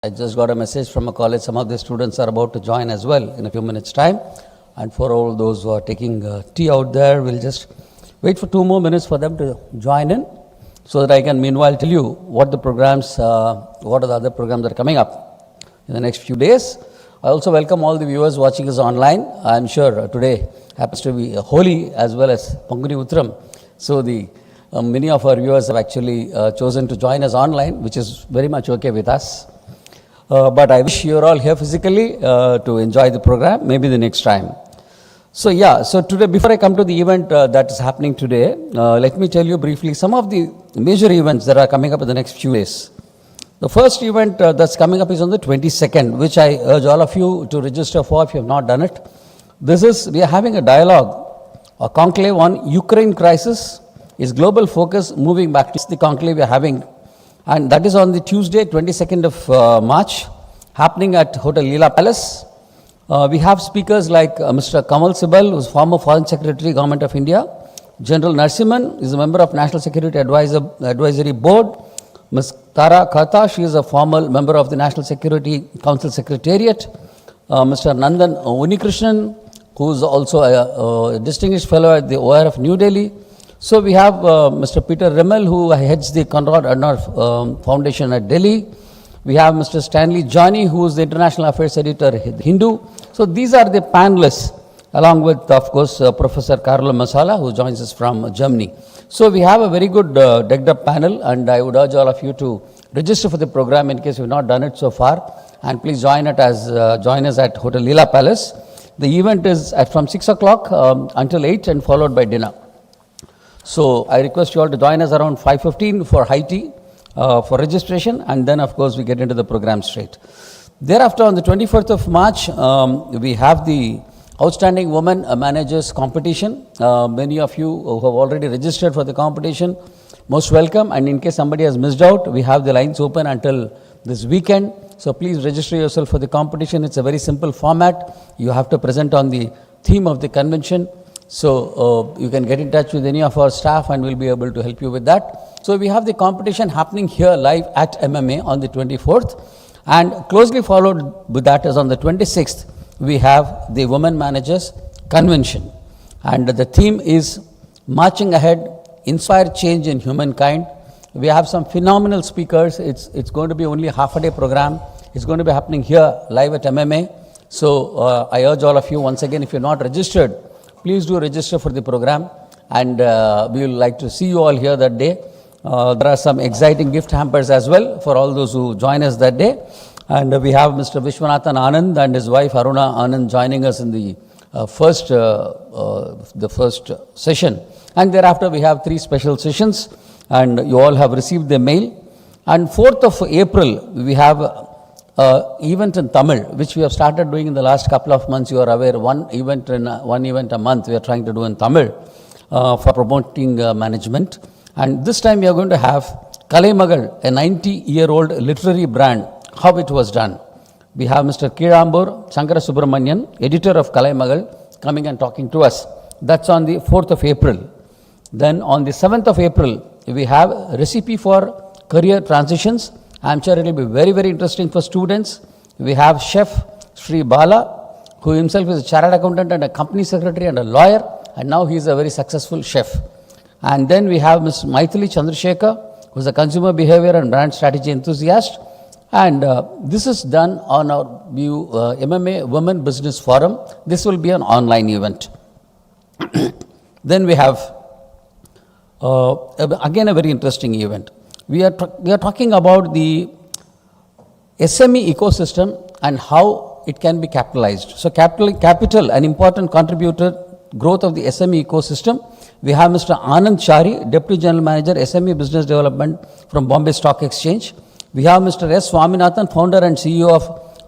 I just got a message from a college. Some of the students are about to join as well in a few minutes' time. And for all those who are taking tea out there, we'll just wait for 2 more minutes for them to join in, so that I can meanwhile tell you what the programs, what are the other programs that are coming up in the next few days. I also welcome all the viewers watching us online. I'm sure today happens to be Holi as well as Panguni Uttram. So many of our viewers have actually chosen to join us online, which is very much okay with us. But I wish you're all here physically to enjoy the program, maybe the next time. So today, before I come to the event that is happening today, let me tell you briefly some of the major events that are coming up in the next few days. The first event that's coming up is on the 22nd, which I urge all of you to register for if you have not done it. We are having a dialogue, a conclave on Ukraine crisis, is global focus moving back. It's the conclave we are having, and that is on the Tuesday, 22nd of March, happening at Hotel Leela Palace. We have speakers like Mr. Kamal Sibal, who is former Foreign Secretary, Government of India. General Narsimhan is a member of National Security Advisory Board. Ms. Tara Khatha, she is a former member of the National Security Council Secretariat. Mr. Nandan Unikrishnan, who is also a distinguished fellow at the OIR of New Delhi. So we have Mr. Peter Rimmel, who heads the Konrad Adenauer Foundation at Delhi. We have Mr. Stanley Johnny, who is the International Affairs Editor at Hindu. So these are the panelists, along with, of course, Professor Carlo Masala, who joins us from Germany. So we have a very good decked up panel, and I would urge all of you to register for the program in case you have not done it so far. And please join us at Hotel Leela Palace. The event is from 6 o'clock until 8 and followed by dinner. So I request you all to join us around 5:15 for high tea for registration, and then of course we get into the program straight. Thereafter, on the 24th of March, we have the Outstanding Women Managers Competition. Many of you who have already registered for the competition, most welcome, and in case somebody has missed out, we have the lines open until this weekend. So please register yourself for the competition. It's a very simple format. You have to present on the theme of the convention. So you can get in touch with any of our staff and we'll be able to help you with that. So we have the competition happening here live at MMA on the 24th, and closely followed with that is on the 26th, we have the Women Managers Convention. And the theme is Marching Ahead, Inspire Change in Humankind. We have some phenomenal speakers. It's going to be only a half a day program. It's going to be happening here live at MMA. So I urge all of you, once again, if you're not registered, please do register for the program, and we will like to see you all here that day. There are some exciting gift hampers as well for all those who join us that day. And we have Mr. Vishwanathan Anand and his wife Aruna Anand joining us in the first session. And thereafter we have 3 special sessions, and you all have received the mail. And 4th of April, we have event in Tamil, which we have started doing in the last couple of months. You are aware, one event a month we are trying to do in Tamil for promoting management. And this time we are going to have Kalaimagal, a 90-year-old literary brand, how it was done. We have Mr. Kirambur Shankara Subramanian, editor of Kalaimagal, coming and talking to us. That's on the 4th of April. Then on the 7th of April, we have a recipe for career transitions. I'm sure it will be very, very interesting for students. We have Chef Sri Bala, who himself is a chartered accountant and a company secretary and a lawyer, and now he is a very successful chef. And then we have Ms. Maithili Chandrasekhar, who is a consumer behavior and brand strategy enthusiast. And this is done on our MMA Women Business Forum. This will be an online event. Then we have, again, a very interesting event. We are talking about the SME ecosystem and how it can be capitalized. So capital, an important contributor, growth of the SME ecosystem. We have Mr. Anand Chari, Deputy General Manager, SME Business Development from Bombay Stock Exchange. We have Mr. S. Swaminathan, Founder and CEO of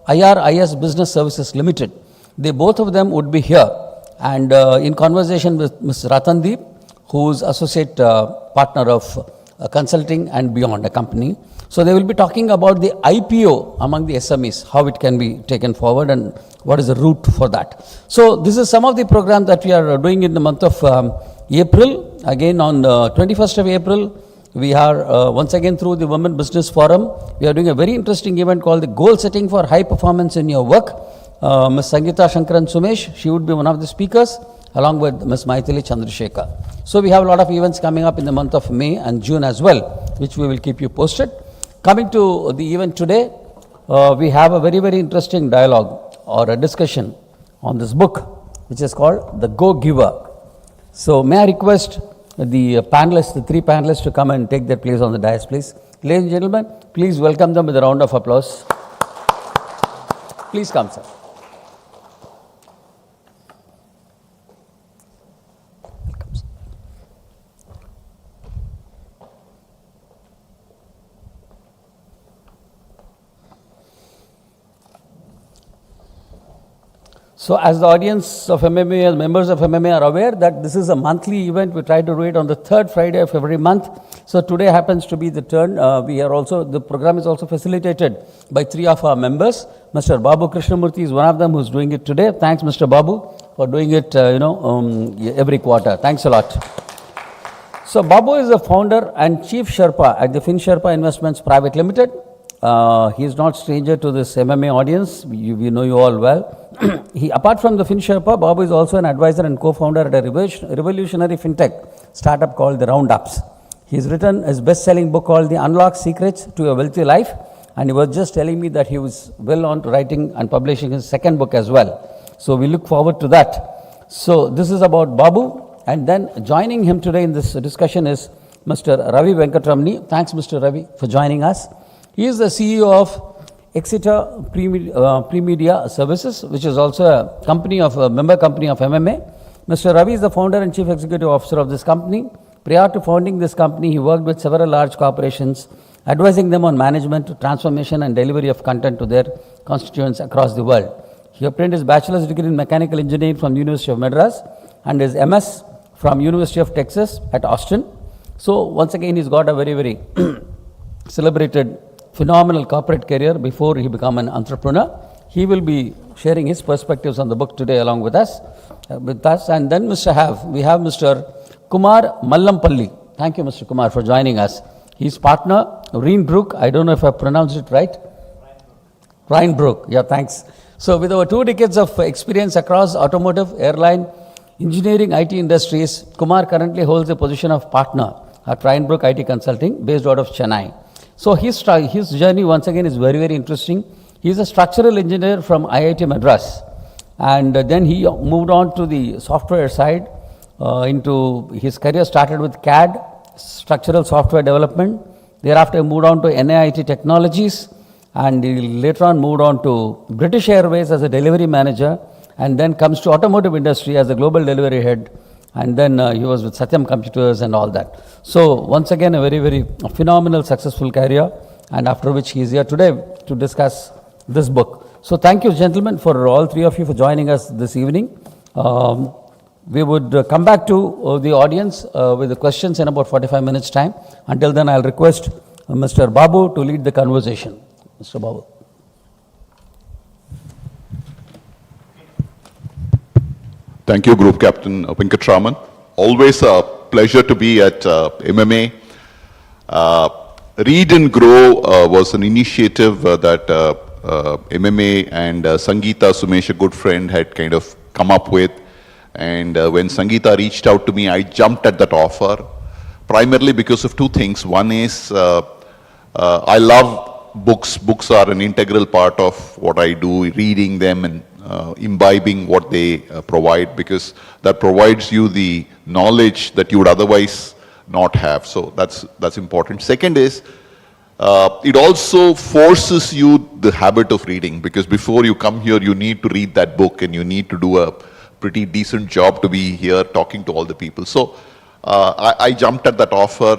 IRIS Business Services Limited. Both of them would be here, and in conversation with Ms. Ratandeep, who is Associate Partner of Consulting and Beyond, a company. So they will be talking about the IPO among the SMEs, how it can be taken forward and what is the route for that. So this is some of the programs that we are doing in the month of April. Again, on the 21st of April, We are once again through the Women Business Forum. We are doing a very interesting event called the Goal Setting for High Performance in Your Work. Ms. Sangeeta Shankaran Sumesh, she would be one of the speakers along with Ms. Maithili Chandrasekhar. So we have a lot of events coming up in the month of May and June as well, which we will keep you posted. Coming to the event today, we have a very, very interesting dialogue or a discussion on this book, which is called The Go-Giver. So may I request the panelists, the three panelists to come and take their place on the dais, please. Ladies and gentlemen, please welcome them with a round of applause. Please come, sir. Welcome, sir. So as the audience of MMA, members of MMA are aware that this is a monthly event. We try to do it on the third Friday of every month. So today happens to be the turn. The program is also facilitated by three of our members. Mr. Babu Krishnamooty is one of them who's doing it today. Thanks, Mr. Babu, for doing it, every quarter. Thanks a lot. So Babu is the founder and chief Sherpa at the FinSherpa Investments Private Limited. He is not stranger to this MMA audience. We know you all well. Apart from the FinSherpa, Babu is also an advisor and co-founder at a revolutionary fintech startup called the Roundups. He's written his best-selling book called The Unlocked Secrets to a Wealthy Life, and he was just telling me that he was well on to writing and publishing his second book as well. So we look forward to that. So this is about Babu, and then joining him today in this discussion is Mr. Ravi Vekkatarami. Thanks, Mr. Ravi, for joining us. He is the CEO of Exter Premedia Services, which is also a member company of MMA. Mr. Ravi is the founder and chief executive officer of this company. Prior to founding this company, he worked with several large corporations, advising them on management, transformation, and delivery of content to their constituents across the world. He obtained his bachelor's degree in mechanical engineering from the University of Madras and his MS from University of Texas at Austin. So once again, he's got a very, very celebrated phenomenal corporate career before he became an entrepreneur. He will be sharing his perspectives on the book today along with us. And then we have Mr. Kumar Mallampalli. Thank you, Mr. Kumar, for joining us. His partner, RheninBrucke. I don't know if I pronounced it right. RheninBrucke. Yeah, thanks. So with over 2 decades of experience across automotive, airline, engineering, IT industries, Kumar currently holds the position of partner at RheninBrucke IT Consulting based out of Chennai. So his journey once again is very, very interesting. He is a structural engineer from IIT Madras, and then he moved on to the software side. Into his career started with CAD, structural software development. Thereafter moved on to NIIT Technologies, and he later on moved on to British Airways as a delivery manager, and then comes to automotive industry as a global delivery head. And then he was with Satyam Computers and all that. So once again, a very, very phenomenal, successful career, and after which he is here today to discuss this book. So thank you, gentlemen, for all three of you for joining us this evening. We would come back to the audience with the questions in about 45 minutes' time. Until then, I'll request Mr. Babu to lead the conversation. Mr. Babu. Thank you, Group Captain Venkataraman. Always a pleasure to be at MMA. Read and Grow was an initiative that MMA and Sangeeta Sumesh, a good friend, had kind of come up with. And when Sangeeta reached out to me, I jumped at that offer, primarily because of two things. One is I love books. Books are an integral part of what I do, reading them and imbibing what they provide, because that provides you the knowledge that you would otherwise not have. So that's important. Second is, it also forces you the habit of reading, because before you come here, you need to read that book and you need to do a pretty decent job to be here talking to all the people. So I jumped at that offer.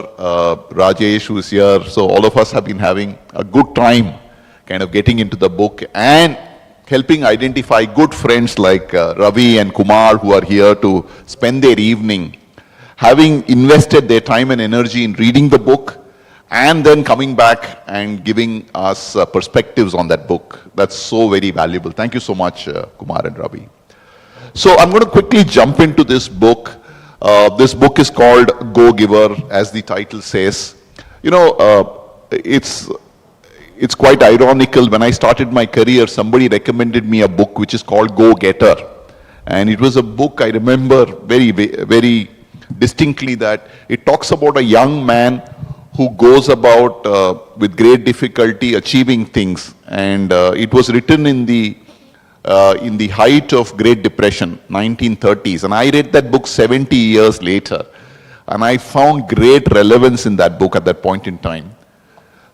Rajesh, who is here, so all of us have been having a good time kind of getting into the book and helping identify good friends like Ravi and Kumar, who are here to spend their evening having invested their time and energy in reading the book and then coming back and giving us perspectives on that book. That's so very valuable. Thank you so much, Kumar and Ravi. So I'm going to quickly jump into this book. This book is called Go-Giver, as the title says. You know, it's quite ironical. When I started my career, somebody recommended me a book which is called Go Getter. And it was a book I remember very distinctly, that it talks about a young man who goes about with great difficulty achieving things. And it was written in the height of Great Depression, 1930s. And I read that book 70 years later. And I found great relevance in that book at that point in time.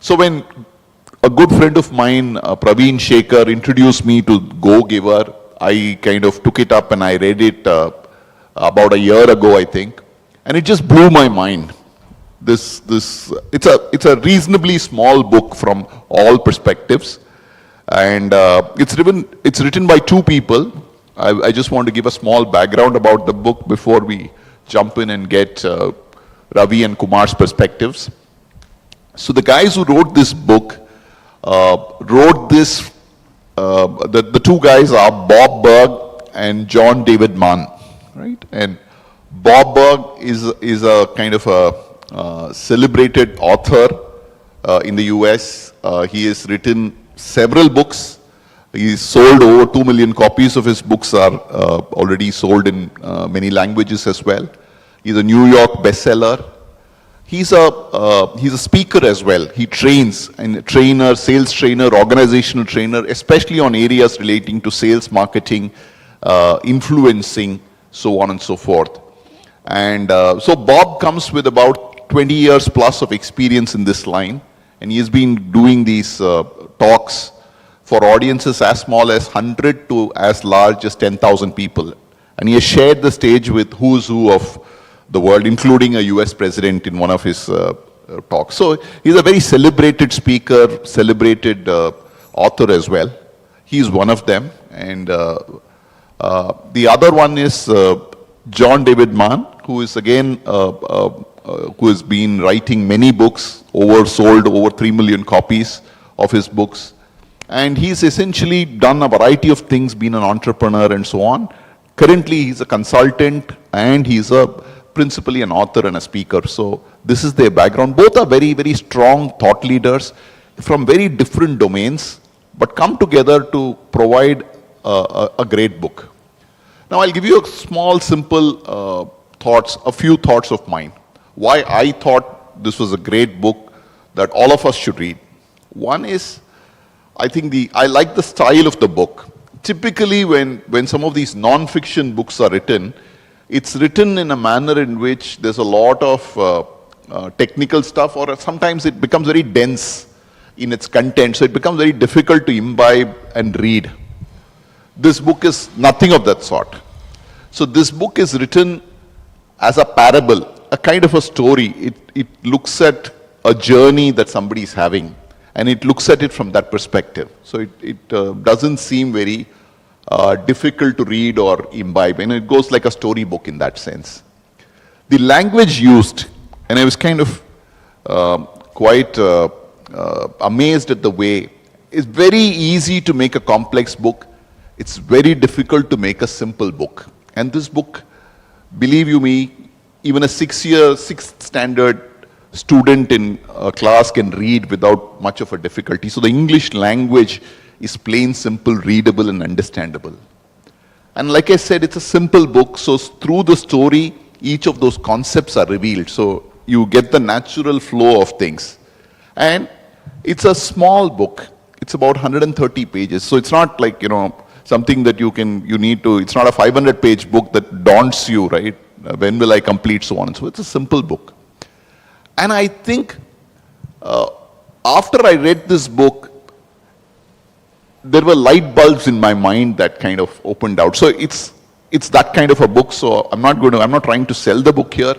So when a good friend of mine, Praveen Shekhar, introduced me to Go Giver, I kind of took it up and I read it about a year ago, I think. And it just blew my mind. It's a reasonably small book from all perspectives. And it's written by two people. I just want to give a small background about the book before we jump in and get Ravi and Kumar's perspectives. So the guys who wrote this book the two guys are Bob Berg and John David Mann, right? And Bob Berg is a kind of a celebrated author in the US. He has written several books. He's sold over 2 million copies of his books are already sold in many languages as well. He's a New York bestseller. He's a speaker as well. He trains, and trainer, sales trainer, organizational trainer, especially on areas relating to sales, marketing, influencing, so on and so forth. And so Bob comes with about 20 years plus of experience in this line, and he has been doing these talks for audiences as small as 100 to as large as 10,000 people. And he has shared the stage with who's who of the world, including a US president in one of his talks. So he's a very celebrated speaker, celebrated author as well. He's one of them. And the other one is John David Mann, who is again, who has been writing many books, sold over 3 million copies of his books. And he's essentially done a variety of things, been an entrepreneur and so on. Currently, he's a consultant and he's principally an author and a speaker. So this is their background. Both are very, very strong thought leaders from very different domains, but come together to provide a great book. Now, I'll give you a small, simple a few thoughts of mine. Why I thought this was a great book that all of us should read. One is, I like the style of the book. Typically, when some of these non-fiction books are written, it's written in a manner in which there's a lot of technical stuff, or sometimes it becomes very dense in its content, so it becomes very difficult to imbibe and read. This book is nothing of that sort. So this book is written as a parable, a kind of a story. It looks at a journey that somebody is having, and it looks at it from that perspective. So it doesn't seem very difficult to read or imbibe, and it goes like a storybook in that sense. The language used, and I was kind of quite amazed at the way, it's very easy to make a complex book. It's very difficult to make a simple book. And this book, believe you me, even a 6th standard student in a class can read without much of a difficulty. So the English language is plain, simple, readable, and understandable. And like I said, it's a simple book, so through the story, each of those concepts are revealed. So you get the natural flow of things. And it's a small book. It's about 130 pages. So it's not like, something that it's not a 500-page book that daunts you, right? When will I complete, so on and so forth. It's a simple book. And I think after I read this book, there were light bulbs in my mind that kind of opened out. So it's that kind of a book. So I'm not trying to sell the book here,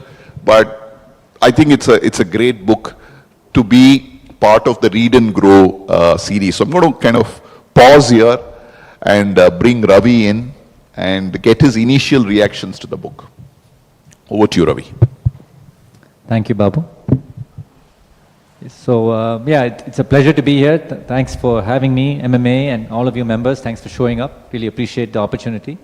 but I think it's a great book to be part of the Read and Grow series. So I'm going to kind of pause here and bring Ravi in and get his initial reactions to the book. Over to you, Ravi. Thank you, Babu. So, it's a pleasure to be here. Thanks for having me, MMA, and all of you members. Thanks for showing up. Really appreciate the opportunity.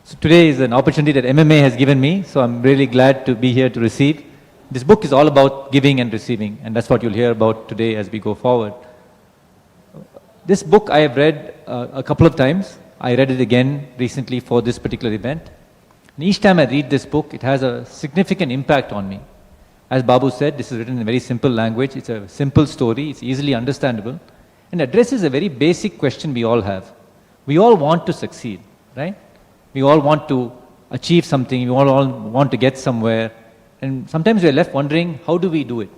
So today is an opportunity that MMA has given me, so I'm really glad to be here to receive. This book is all about giving and receiving, and that's what you'll hear about today as we go forward. This book I have read a couple of times. I read it again recently for this particular event. And each time I read this book, it has a significant impact on me. As Babu said, this is written in a very simple language. It's a simple story. It's easily understandable. And addresses a very basic question we all have. We all want to succeed, right? We all want to achieve something. We all want to get somewhere. And sometimes we're left wondering, how do we do it?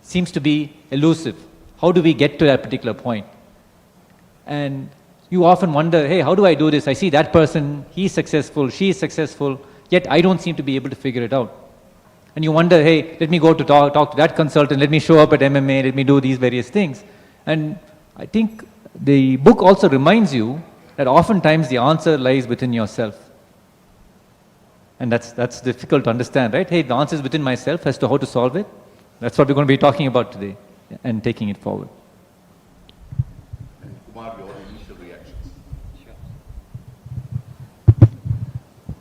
Seems to be elusive. How do we get to that particular point? And you often wonder, hey, how do I do this? I see that person, he's successful, she's successful, yet I don't seem to be able to figure it out. And you wonder, hey, let me go to talk to that consultant, let me show up at MMA, let me do these various things. And I think the book also reminds you that oftentimes the answer lies within yourself. And that's difficult to understand, right? Hey, the answer is within myself as to how to solve it. That's what we're going to be talking about today and taking it forward. Kumar, your initial reactions.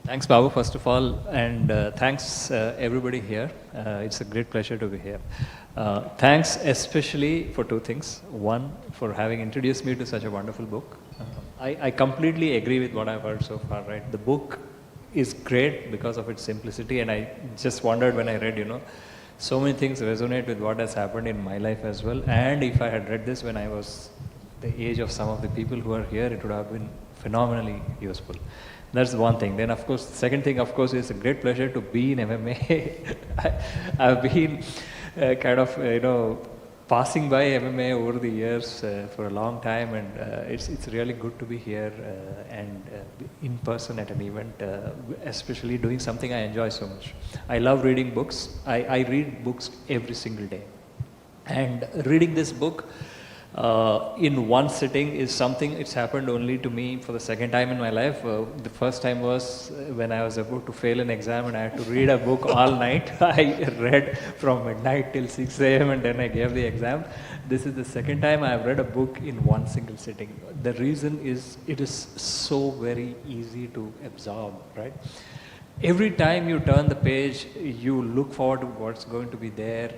Thanks, Babu, first of all, and thanks everybody here. It's a great pleasure to be here. Thanks especially for two things. One, for having introduced me to such a wonderful book. I completely agree with what I've heard so far, right? The book is great because of its simplicity, and I just wondered when I read, so many things resonate with what has happened in my life as well. And if I had read this when I was the age of some of the people who are here, it would have been phenomenally useful. That's one thing. Then, of course, the second thing, of course, is a great pleasure to be in MMA. I've been kind of, passing by MMA over the years for a long time, and it's really good to be here and in person at an event, especially doing something I enjoy so much. I love reading books. I read books every single day. And reading this book in one sitting is something, it's happened only to me for the second time in my life. The first time was when I was about to fail an exam and I had to read a book all night. I read from midnight till 6 a.m. and then I gave the exam. This is the second time I have read a book in one single sitting. The reason is it is so very easy to absorb, right? Every time you turn the page, you look forward to what's going to be there.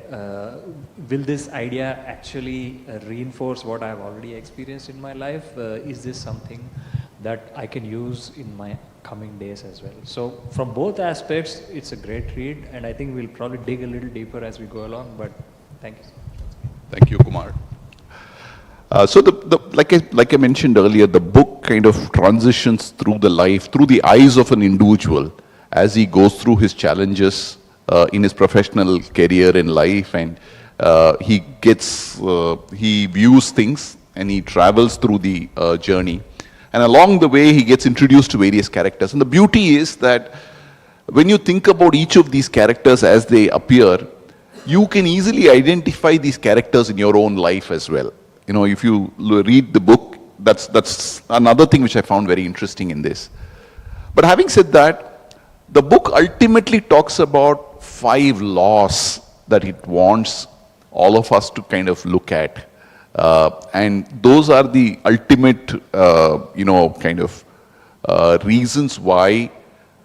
Will this idea actually reinforce what I've already experienced in my life? Is this something that I can use in my coming days as well? So from both aspects, it's a great read, and I think we'll probably dig a little deeper as we go along, but thank you so much. Thank you, Kumar. So like I mentioned earlier, the book kind of transitions through the life, through the eyes of an individual, as he goes through his challenges in his professional career in life, and he views things and he travels through the journey. And along the way, he gets introduced to various characters. And the beauty is that when you think about each of these characters as they appear, you can easily identify these characters in your own life as well. If you read the book, that's another thing which I found very interesting in this. But having said that, the book ultimately talks about 5 laws that it wants all of us to kind of look at. And those are the ultimate, reasons why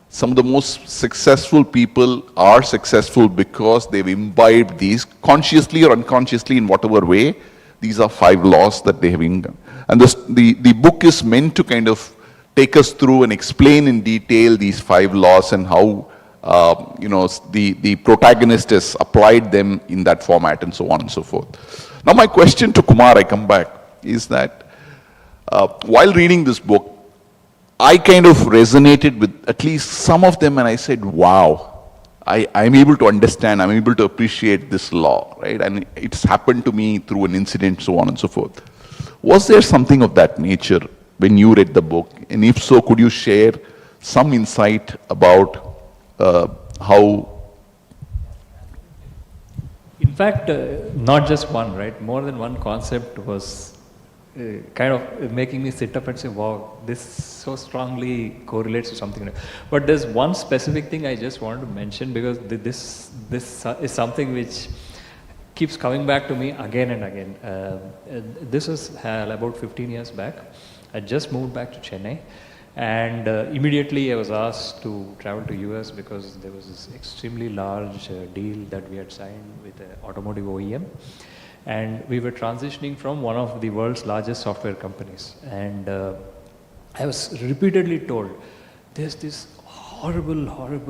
some of the most successful people are successful, because they've imbibed these consciously or unconsciously in whatever way. These are 5 laws that they have. And the book is meant to kind of take us through and explain in detail these 5 laws and how the protagonist has applied them in that format and so on and so forth. Now my question to Kumar, I come back, is that while reading this book, I kind of resonated with at least some of them, and I said, wow, I'm able to understand, I'm able to appreciate this law, right? And it's happened to me through an incident, so on and so forth. Was there something of that nature when you read the book? And if so, could you share some insight about how? In fact, not just one, right? More than one concept was kind of making me sit up and say, wow, this so strongly correlates to something. But there's one specific thing I just wanted to mention, because this is something which keeps coming back to me again and again. This was about 15 years back. I just moved back to Chennai, And immediately I was asked to travel to US because there was this extremely large deal that we had signed with an automotive OEM. And we were transitioning from one of the world's largest software companies. And I was repeatedly told, there's this horrible,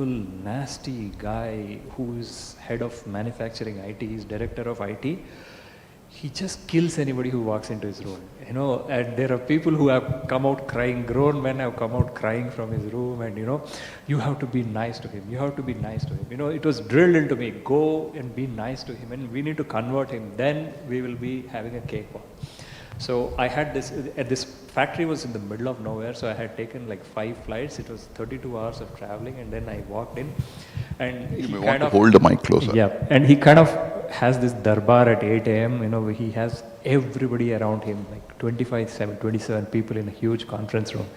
nasty guy who is head of manufacturing IT, he's director of IT. He just kills anybody who walks into his room. You know, and there are people who have come out crying, grown men have come out crying from his room, and you know, you have to be nice to him, you have to be nice to him. You know, it was drilled into me, go and be nice to him, and we need to convert him, then we will be having a cakewalk. So I had this factory was in the middle of nowhere, so I had taken like 5 flights. It was 32 hours of traveling, and then I walked in, and You he may kind want to of hold the mic closer. yeah, and he kind of has this darbar at 8 a.m. You know, he has everybody around him, like 27 people in a huge conference room.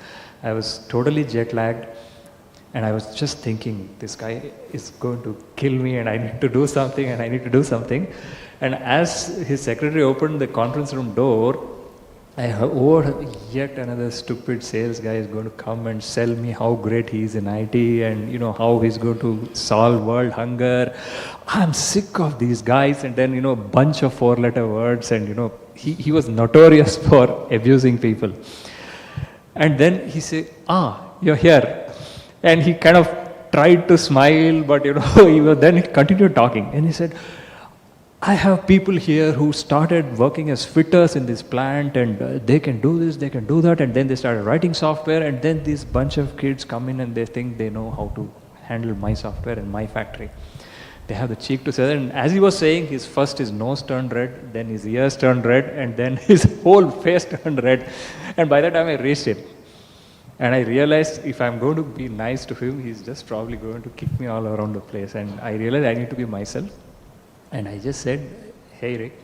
I was totally jet lagged, and I was just thinking, this guy is going to kill me, and I need to do something, and I need to do something. And as his secretary opened the conference room door, I overheard yet another stupid sales guy is going to come and sell me how great he is in IT, and you know how he's going to solve world hunger. I'm sick of these guys. And then, you know, a bunch of 4-letter words, and you know, he was notorious for abusing people. And then he said, you're here. And he kind of tried to smile, but you know, then he continued talking, and he said, I have people here who started working as fitters in this plant, and they can do this, they can do that, and then they started writing software, and then this bunch of kids come in and they think they know how to handle my software in my factory. They have the cheek to say that. And as he was saying, his nose turned red, then his ears turned red, and then his whole face turned red. And by the time I reached him, and I realized if I'm going to be nice to him, he's just probably going to kick me all around the place. And I realized I need to be myself. And I just said, hey Rick,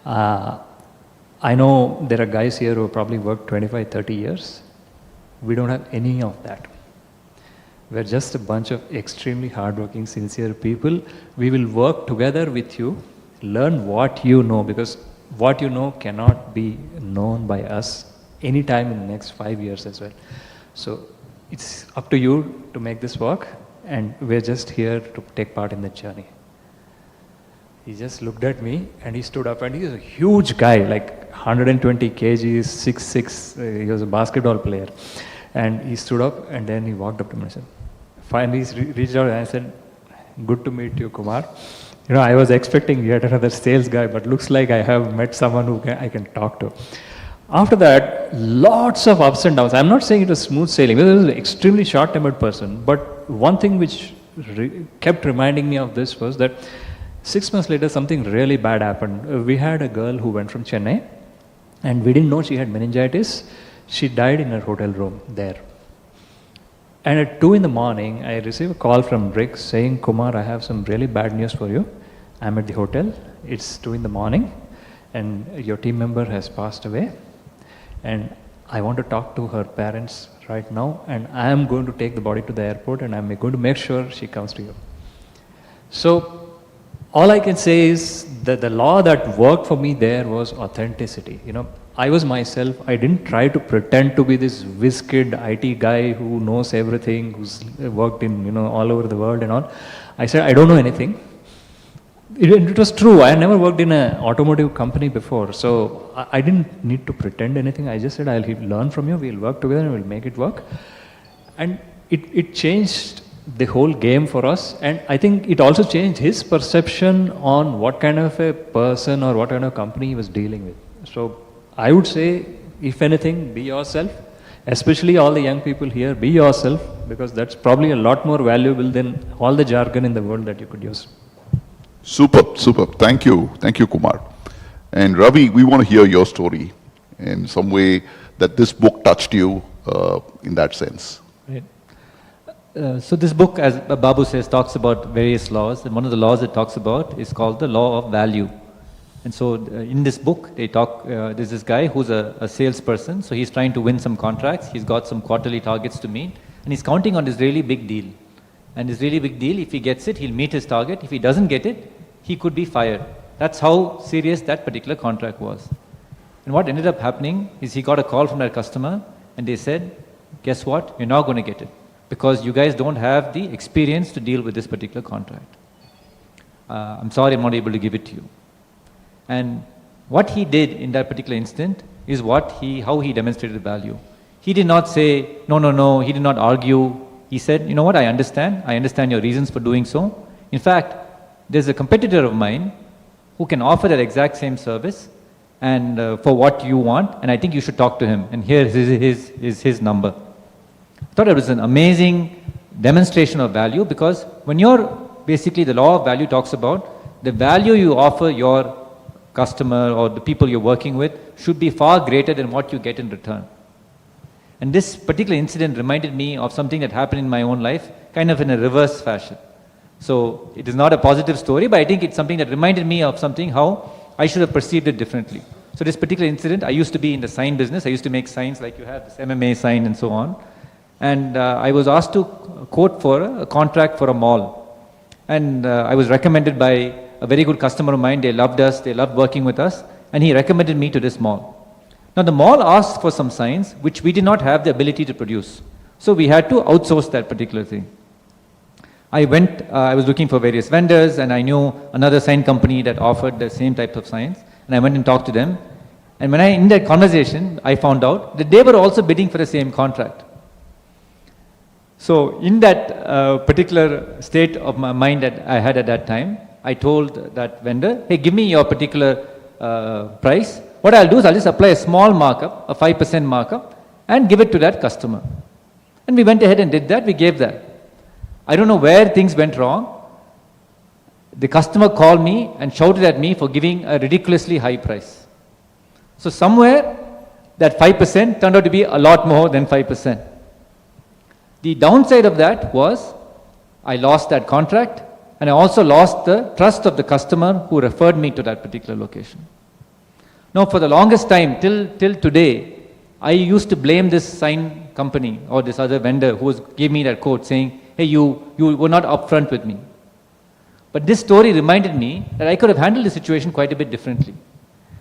I know there are guys here who probably worked 25, 30 years. We don't have any of that. We're just a bunch of extremely hardworking, sincere people. We will work together with you, learn what you know, because what you know cannot be known by us anytime in the next 5 years as well. So it's up to you to make this work, and we're just here to take part in the journey. He just looked at me and he stood up, and he was a huge guy, like 120 kgs, 6'6", he was a basketball player. And he stood up and then he walked up to me and said, finally he reached out and I said, good to meet you, Kumar. You know, I was expecting yet another sales guy, but looks like I have met someone who I can talk to. After that, lots of ups and downs. I'm not saying it was smooth sailing. He was an extremely short-tempered person. But one thing which kept reminding me of this was that 6 months later, something really bad happened. We had a girl who went from Chennai, and we didn't know she had meningitis. She died in her hotel room there. And at 2 in the morning, I received a call from Rick saying, Kumar, I have some really bad news for you. I'm at the hotel. It's 2 in the morning, and your team member has passed away. And I want to talk to her parents right now, and I am going to take the body to the airport, and I'm going to make sure she comes to you. So all I can say is that the law that worked for me there was authenticity. You know, I was myself. I didn't try to pretend to be this whiz-kid IT guy who knows everything, who's worked in, you know, all over the world and all. I said, I don't know anything. It was true. I had never worked in an automotive company before, so I didn't need to pretend anything. I just said, I'll learn from you, we'll work together and we'll make it work. And it changed the whole game for us, and I think it also changed his perception on what kind of a person or what kind of company he was dealing with. So I would say, if anything, be yourself, especially all the young people here, be yourself, because that's probably a lot more valuable than all the jargon in the world that you could use. Superb, superb. Thank you, Kumar. And Ravi, we want to hear your story in some way that this book touched you in that sense. Right. So this book, as Babu says, talks about various laws, and one of the laws it talks about is called the law of value. And so in this book, they talk, there's this guy who's a salesperson, so he's trying to win some contracts, he's got some quarterly targets to meet, and he's counting on this really big deal. And this really big deal, if he gets it, he'll meet his target. If he doesn't get it, he could be fired. That's how serious that particular contract was. And what ended up happening is he got a call from that customer, and they said, Guess what? You're not going to get it because you guys don't have the experience to deal with this particular contract. I'm sorry, I'm not able to give it to you. And what he did in that particular instant is how he demonstrated the value. He did not say, no, he did not argue. He said, you know what, I understand your reasons for doing so. In fact, there's a competitor of mine who can offer that exact same service and for what you want, and I think you should talk to him. And here is his number. I thought it was an amazing demonstration of value because when basically the law of value talks about the value you offer your customer or the people you're working with should be far greater than what you get in return. And this particular incident reminded me of something that happened in my own life, kind of in a reverse fashion. So it is not a positive story, but I think it's something that reminded me of something how I should have perceived it differently. So this particular incident, I used to be in the sign business. I used to make signs like you have this MMA sign and so on. And I was asked to quote for a contract for a mall. And I was recommended by a very good customer of mine. They loved us. They loved working with us. And he recommended me to this mall. Now the mall asked for some signs which we did not have the ability to produce. So we had to outsource that particular thing. I was looking for various vendors and I knew another sign company that offered the same type of signs. And I went and talked to them. And in that conversation, I found out that they were also bidding for the same contract. So in that particular state of my mind that I had at that time, I told that vendor, hey, give me your particular price. What I'll do is I'll just apply a small markup, a 5% markup, and give it to that customer. And we went ahead and did that. We gave that. I don't know where things went wrong. The customer called me and shouted at me for giving a ridiculously high price. So somewhere that 5% turned out to be a lot more than 5%. The downside of that was I lost that contract and I also lost the trust of the customer who referred me to that particular location. Now for the longest time, till today, I used to blame this sign company or this other vendor who gave me that quote saying, hey, you were not upfront with me. But this story reminded me that I could have handled the situation quite a bit differently.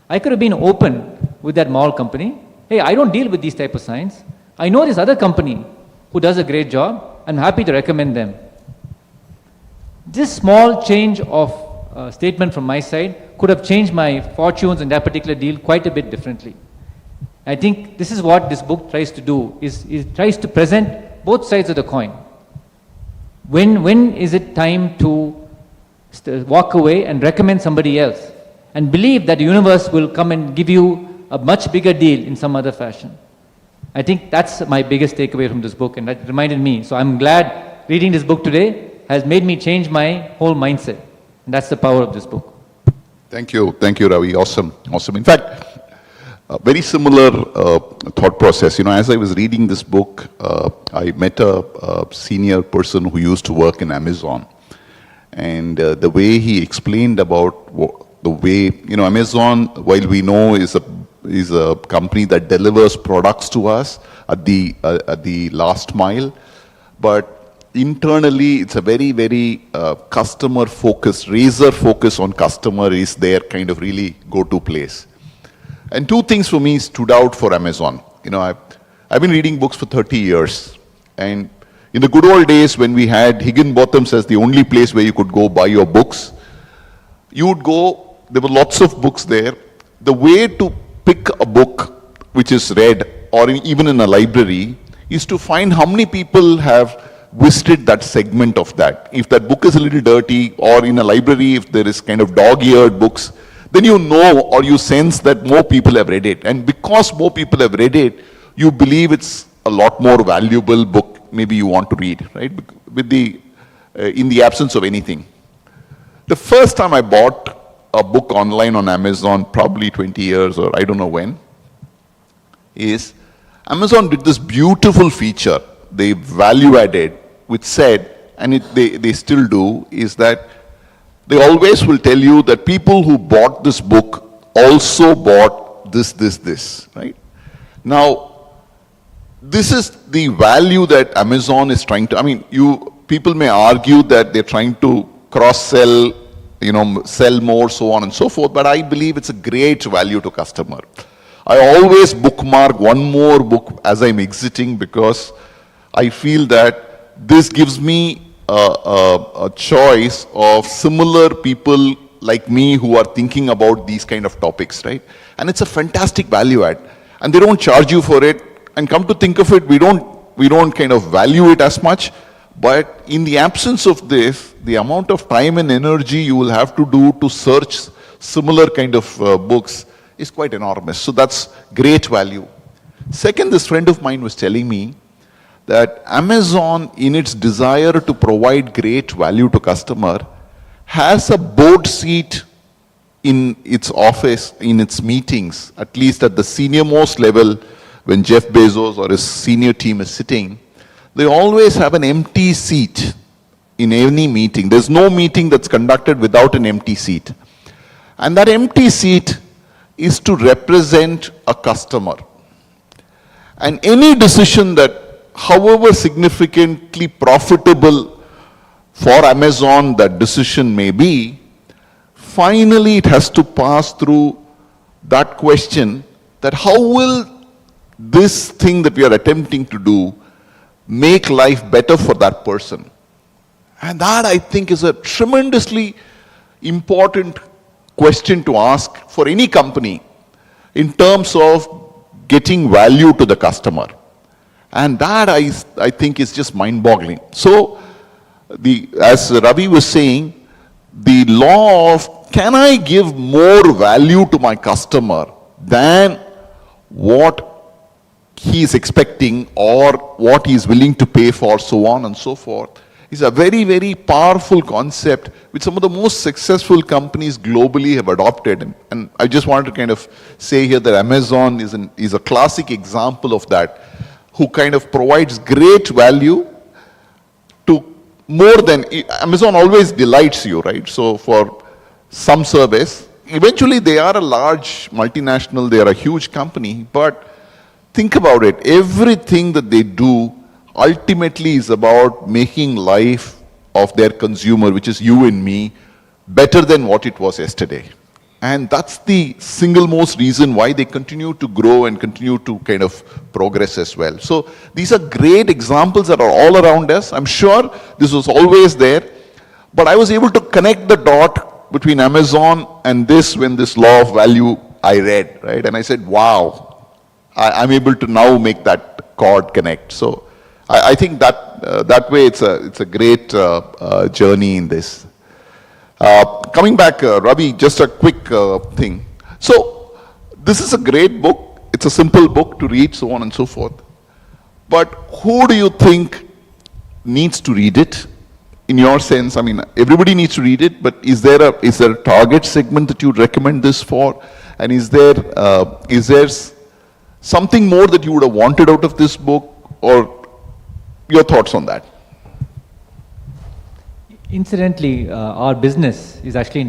I could have been open with that mall company. Hey, I don't deal with these type of signs. I know this other company who does a great job. I'm happy to recommend them. This small change of statement from my side could have changed my fortunes in that particular deal quite a bit differently. I think this is what this book tries to do, is it tries to present both sides of the coin. When is it time to walk away and recommend somebody else and believe that the universe will come and give you a much bigger deal in some other fashion? I think that's my biggest takeaway from this book, and that reminded me. So I'm glad reading this book today has made me change my whole mindset. And that's the power of this book. Thank you, Ravi. Awesome. In fact, a very similar thought process. As I was reading this book, I met a senior person who used to work in Amazon. And the way he explained about the way, Amazon, while we know is a company that delivers products to us at the last mile, but internally it's a very, very customer focused, razor focus on customer is their kind of really go-to place. And two things for me stood out for Amazon. I've been reading books for 30 years. And in the good old days when we had Higginbotham's as the only place where you could go buy your books, you would go, there were lots of books there. The way to pick a book which is read, or even in a library, is to find how many people have visited that segment of that. If that book is a little dirty, or in a library if there is kind of dog-eared books, then you know or you sense that more people have read it. And because more people have read it, you believe it's a lot more valuable book maybe you want to read, right? In the absence of anything. The first time I bought a book online on Amazon, probably 20 years or I don't know when, is Amazon did this beautiful feature, they value added, which said, and they still do, is that they always will tell you that people who bought this book also bought this, right? Now, this is the value that Amazon is trying to, people may argue that they're trying to cross-sell, sell more, so on and so forth, but I believe it's a great value to customer. I always bookmark one more book as I'm exiting because I feel that this gives me a choice of similar people like me who are thinking about these kind of topics, right? And it's a fantastic value add. And they don't charge you for it. And come to think of it, we don't kind of value it as much. But in the absence of this, the amount of time and energy you will have to do to search similar kind of books is quite enormous. So that's great value. Second, this friend of mine was telling me that Amazon, in its desire to provide great value to customer, has a board seat in its office, in its meetings, at least at the senior most level, when Jeff Bezos or his senior team is sitting, they always have an empty seat in any meeting. There's no meeting that's conducted without an empty seat. And that empty seat is to represent a customer. And any decision that, however significantly profitable for Amazon that decision may be, finally it has to pass through that question that how will this thing that we are attempting to do make life better for that person. And that, I think, is a tremendously important question to ask for any company in terms of getting value to the customer. And that, I think, is just mind-boggling. So, as Ravi was saying, the law of can I give more value to my customer than what he is expecting or what he is willing to pay for, so on and so forth, is a very, very powerful concept which some of the most successful companies globally have adopted. And I just wanted to kind of say here that Amazon is a classic example of that, who kind of provides great value to more than, Amazon always delights you, right? So for some service, eventually they are a large multinational, they are a huge company, but think about it, everything that they do ultimately is about making life of their consumer, which is you and me, better than what it was yesterday. And that's the single most reason why they continue to grow and continue to kind of progress as well. So these are great examples that are all around us. I'm sure this was always there, but I was able to connect the dot between Amazon and this when this law of value I read, right? And I said, wow. I'm able to now make that chord connect. So I think that way it's a great journey in this. Coming back, Ravi, just a quick thing. So this is a great book. It's a simple book to read, so on and so forth. But who do you think needs to read it? In your sense, I mean, everybody needs to read it, but is there a target segment that you'd recommend this for? And is there something more that you would have wanted out of this book, or your thoughts on that? Incidentally, our business is actually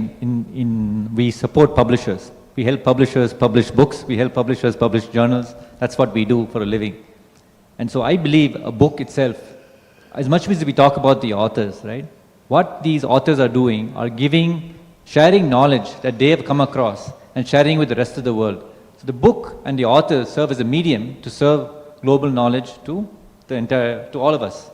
we support publishers. We help publishers publish books, we help publishers publish journals. That's what we do for a living. And so I believe a book itself, as much as we talk about the authors, right? What these authors are doing are sharing knowledge that they have come across and sharing with the rest of the world. So the book and the authors serve as a medium to serve global knowledge to all of us.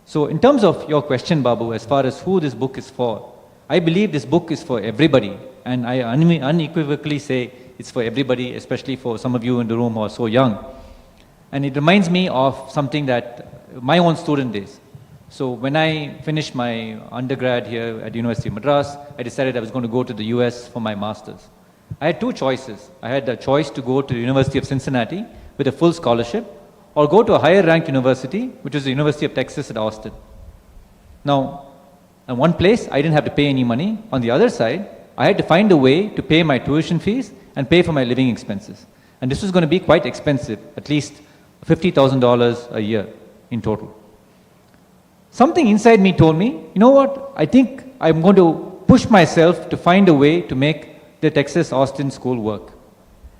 So in terms of your question, Babu, as far as who this book is for, I believe this book is for everybody. And I unequivocally say it's for everybody, especially for some of you in the room who are so young. And it reminds me of something that my own student days. So when I finished my undergrad here at the University of Madras, I decided I was going to go to the US for my master's. I had two choices. I had the choice to go to the University of Cincinnati with a full scholarship, or go to a higher ranked university, which is the University of Texas at Austin. Now, in one place, I didn't have to pay any money. On the other side, I had to find a way to pay my tuition fees and pay for my living expenses. And this was going to be quite expensive, at least $50,000 a year in total. Something inside me told me, you know what, I think I'm going to push myself to find a way to make the Texas Austin school work.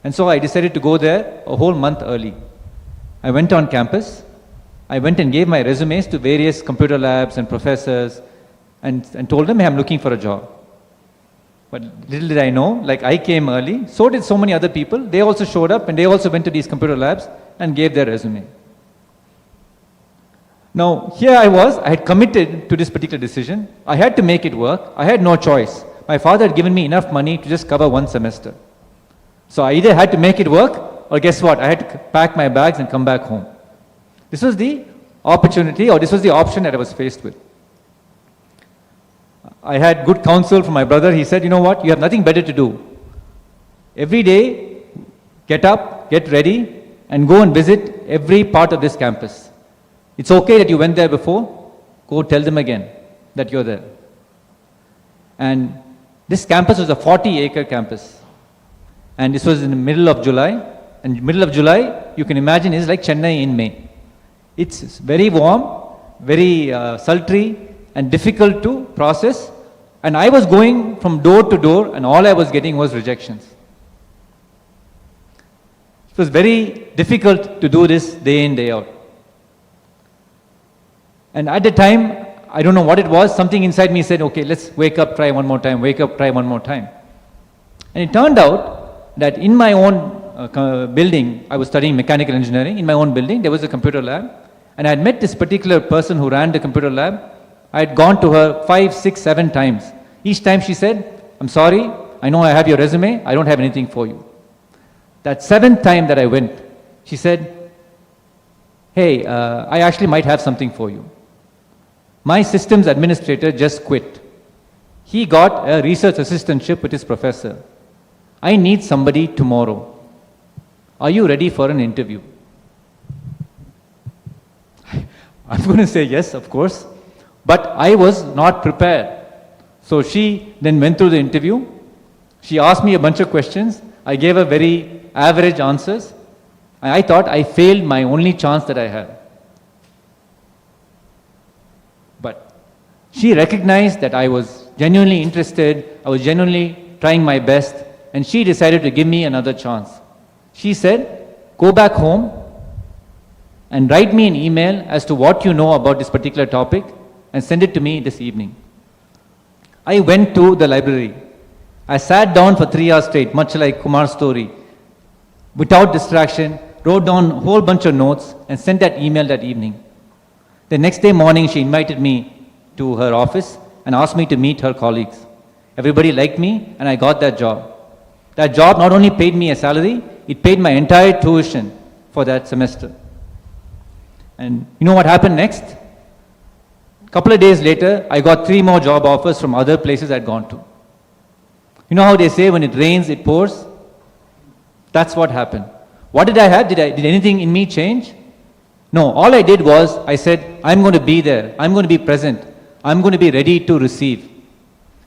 And so I decided to go there a whole month early. I went on campus, I went and gave my resumes to various computer labs and professors and told them, hey, I'm looking for a job. But little did I know, like I came early, so did so many other people. They also showed up and they also went to these computer labs and gave their resume. Now, here I was, I had committed to this particular decision. I had to make it work. I had no choice. My father had given me enough money to just cover one semester. So I either had to make it work, or guess what? I had to pack my bags and come back home. This was the opportunity, or this was the option that I was faced with. I had good counsel from my brother. He said, you know what? You have nothing better to do. Every day, get up, get ready, and go and visit every part of this campus. It's okay that you went there before. Go tell them again that you're there. And this campus was a 40-acre campus. And this was in the middle of July. And middle of July, you can imagine, is like Chennai in May. It's very warm, very sultry, and difficult to process. And I was going from door to door, and all I was getting was rejections. It was very difficult to do this day in, day out. And at the time, I don't know what it was, something inside me said, okay, let's wake up, try one more time, wake up, try one more time. And it turned out that in my own building, I was studying mechanical engineering, in my own building, there was a computer lab. And I had met this particular person who ran the computer lab. I had gone to her 5, 6, 7 times. Each time she said, I'm sorry, I know I have your resume, I don't have anything for you. That 7th time that I went, she said, hey, I actually might have something for you. My systems administrator just quit. He got a research assistantship with his professor. I need somebody tomorrow. Are you ready for an interview? I'm going to say yes, of course, but I was not prepared. So she then went through the interview. She asked me a bunch of questions. I gave her very average answers. And I thought I failed my only chance that I had. But she recognized that I was genuinely interested, I was genuinely trying my best, and she decided to give me another chance. She said, go back home and write me an email as to what you know about this particular topic and send it to me this evening. I went to the library. I sat down for 3 hours straight, much like Kumar's story, without distraction, wrote down a whole bunch of notes and sent that email that evening. The next day morning, she invited me to her office and asked me to meet her colleagues. Everybody liked me and I got that job. That job not only paid me a salary, it paid my entire tuition for that semester. And you know what happened next? A couple of days later, I got 3 more job offers from other places I'd gone to. You know how they say when it rains, it pours? That's what happened. What did I have? Did anything in me change? No, all I did was, I said, I'm going to be there. I'm going to be present. I'm going to be ready to receive.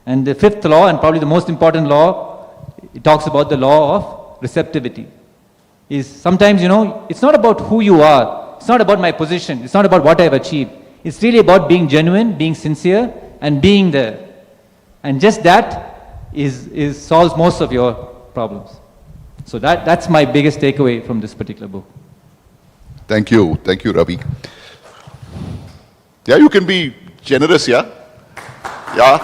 And the 5th law, and probably the most important law, it talks about the law of receptivity. Is sometimes, it's not about who you are. It's not about my position. It's not about what I've achieved. It's really about being genuine, being sincere, and being there. And just that solves most of your problems. So that's my biggest takeaway from this particular book. Thank you, Ravi. Yeah, you can be generous, yeah? Yeah.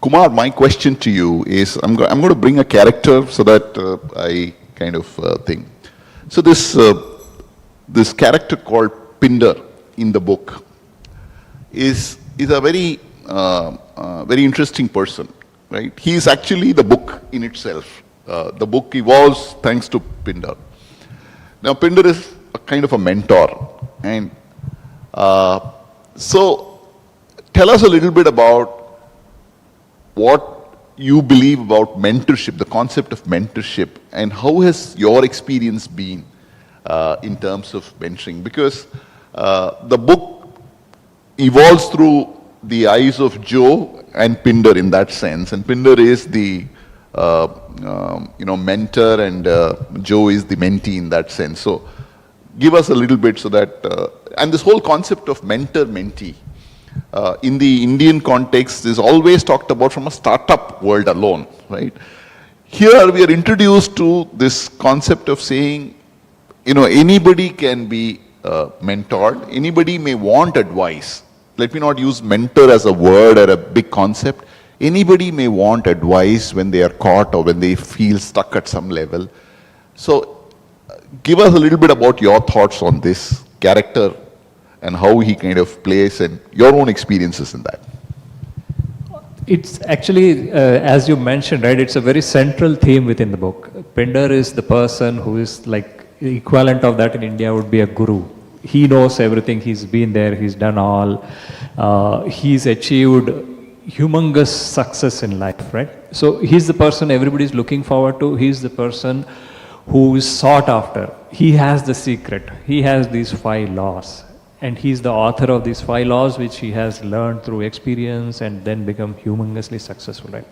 Kumar, my question to you is, I'm going to bring a character so that I kind of think. So this character called Pinder in the book is a very interesting person, right? He is actually the book in itself. The book evolves thanks to Pinder. Now, Pinder is a kind of a mentor, and so tell us a little bit about what you believe about mentorship, the concept of mentorship, and how has your experience been in terms of mentoring? Because the book evolves through the eyes of Joe and Pinder in that sense, and Pinder is the mentor, and Joe is the mentee in that sense. So give us a little bit so that, and this whole concept of mentor-mentee in the Indian context is always talked about from a startup world alone, right? Here we are introduced to this concept of saying, anybody can be mentored, anybody may want advice. Let me not use mentor as a word or a big concept. Anybody may want advice when they are caught or when they feel stuck at some level. So, give us a little bit about your thoughts on this character and how he kind of plays and your own experiences in that. It's actually, as you mentioned, right, it's a very central theme within the book. Pinder is the person who is like, the equivalent of that in India would be a guru. He knows everything, he's been there, he's done all, he's achieved humongous success in life, right? So he's the person everybody's looking forward to, he's the person who is sought after. He has the secret, he has these 5 laws. And he's the author of these 5 laws which he has learned through experience and then become humongously successful, right?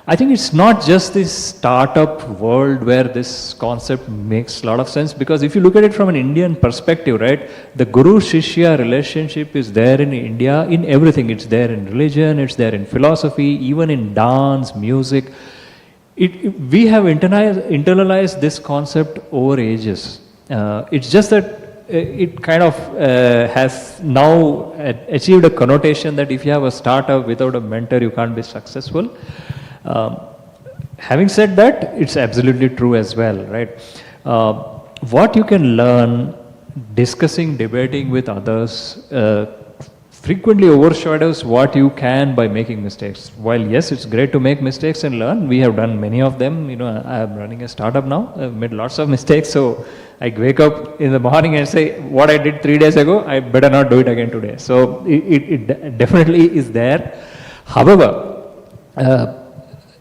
I think it's not just this startup world where this concept makes a lot of sense, because if you look at it from an Indian perspective, right, the Guru-Shishya relationship is there in India in everything. It's there in religion, it's there in philosophy, even in dance, music. We have internalized this concept over ages. It's just that it kind of has now achieved a connotation that if you have a startup without a mentor, you can't be successful. Having said that, it's absolutely true as well, right? What you can learn discussing, debating with others frequently overshadows what you can by making mistakes. While yes, it's great to make mistakes and learn, we have done many of them. You know, I'm running a startup now, I've made lots of mistakes, so I wake up in the morning and say, what I did 3 days ago, I better not do it again today. So it definitely is there. However,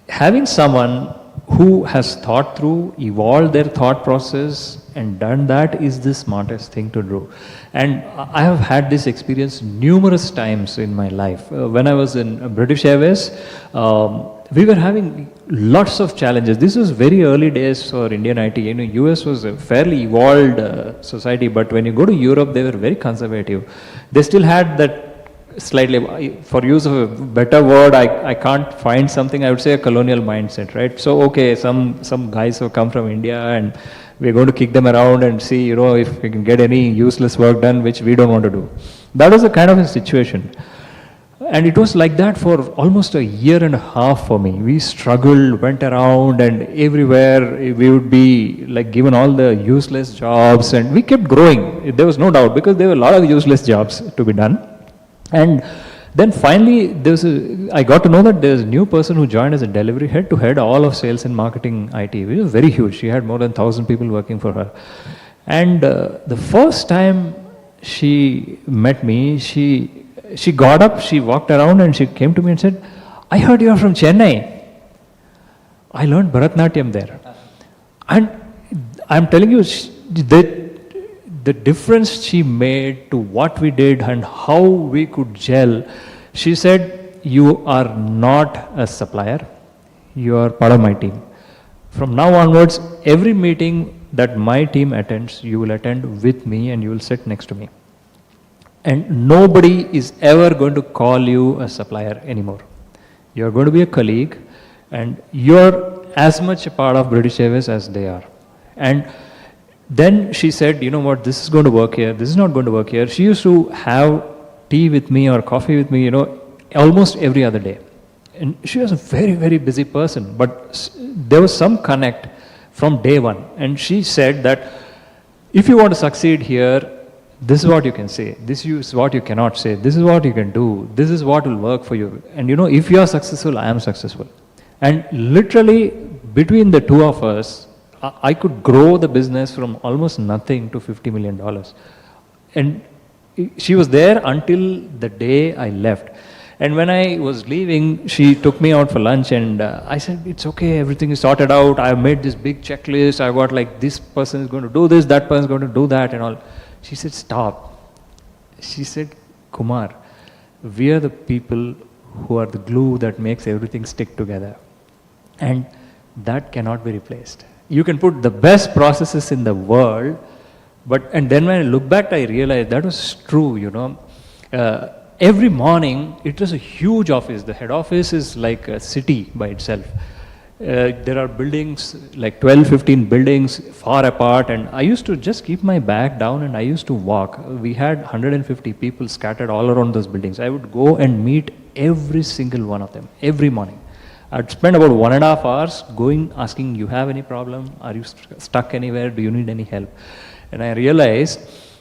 having someone who has thought through, evolved their thought process and done that is the smartest thing to do. And I have had this experience numerous times in my life. When I was in British Airways, we were having lots of challenges. This was very early days for Indian IT. You know, US was a fairly evolved society, but when you go to Europe, they were very conservative. They still had that slightly, for use of a better word, I can't find something, I would say a colonial mindset, right? So, okay, some guys who come from India and we're going to kick them around and see, you know, if we can get any useless work done, which we don't want to do. That was a kind of a situation. And it was like that for almost a year and a half for me. We struggled, went around, and everywhere we would be like given all the useless jobs, and we kept growing. There was no doubt, because there were a lot of useless jobs to be done. And then finally, I got to know that there's a new person who joined as a delivery head to head all of sales and marketing IT. It was very huge. She had more than 1,000 people working for her. And the first time she met me, she got up, she walked around and she came to me and said, I heard you are from Chennai. I learned Bharatnatyam there. And I'm telling you, the difference she made to what we did and how we could gel, she said, you are not a supplier, you are part of my team. From now onwards, every meeting that my team attends, you will attend with me and you will sit next to me. And nobody is ever going to call you a supplier anymore. You are going to be a colleague, and you're as much a part of British Airways as they are. And then she said, you know what, this is going to work here, this is not going to work here. She used to have tea with me or coffee with me, you know, almost every other day. And she was a very, very busy person, but there was some connect from day one. And she said that if you want to succeed here, this is what you can say, this is what you cannot say, this is what you can do, this is what will work for you. And you know, if you are successful, I am successful. And literally, between the two of us, I could grow the business from almost nothing to $50 million. And she was there until the day I left. And when I was leaving, she took me out for lunch, and I said, it's okay, everything is sorted out, I've made this big checklist, I got like, this person is going to do this, that person is going to do that and all. She said, stop. She said, Kumar, we are the people who are the glue that makes everything stick together. And that cannot be replaced. You can put the best processes in the world, and then when I look back, I realized that was true, you know. Every morning, it was a huge office. The head office is like a city by itself. There are buildings, like 12, 15 buildings far apart, and I used to just keep my bag down and I used to walk. We had 150 people scattered all around those buildings. I would go and meet every single one of them every morning. I'd spend about 1.5 hours going, asking, you have any problem? Are you stuck anywhere? Do you need any help? And I realized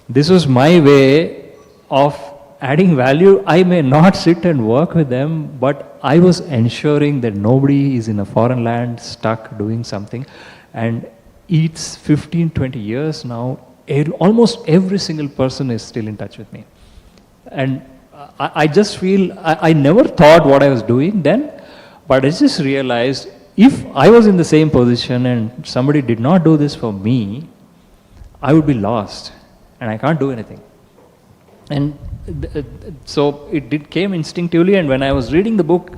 this was my way of adding value. I may not sit and work with them, but I was ensuring that nobody is in a foreign land stuck doing something. And it's 15, 20 years now, almost every single person is still in touch with me. And I just feel, I never thought what I was doing then, but I just realized if I was in the same position and somebody did not do this for me, I would be lost and I can't do anything. And so it came instinctively, and when I was reading the book,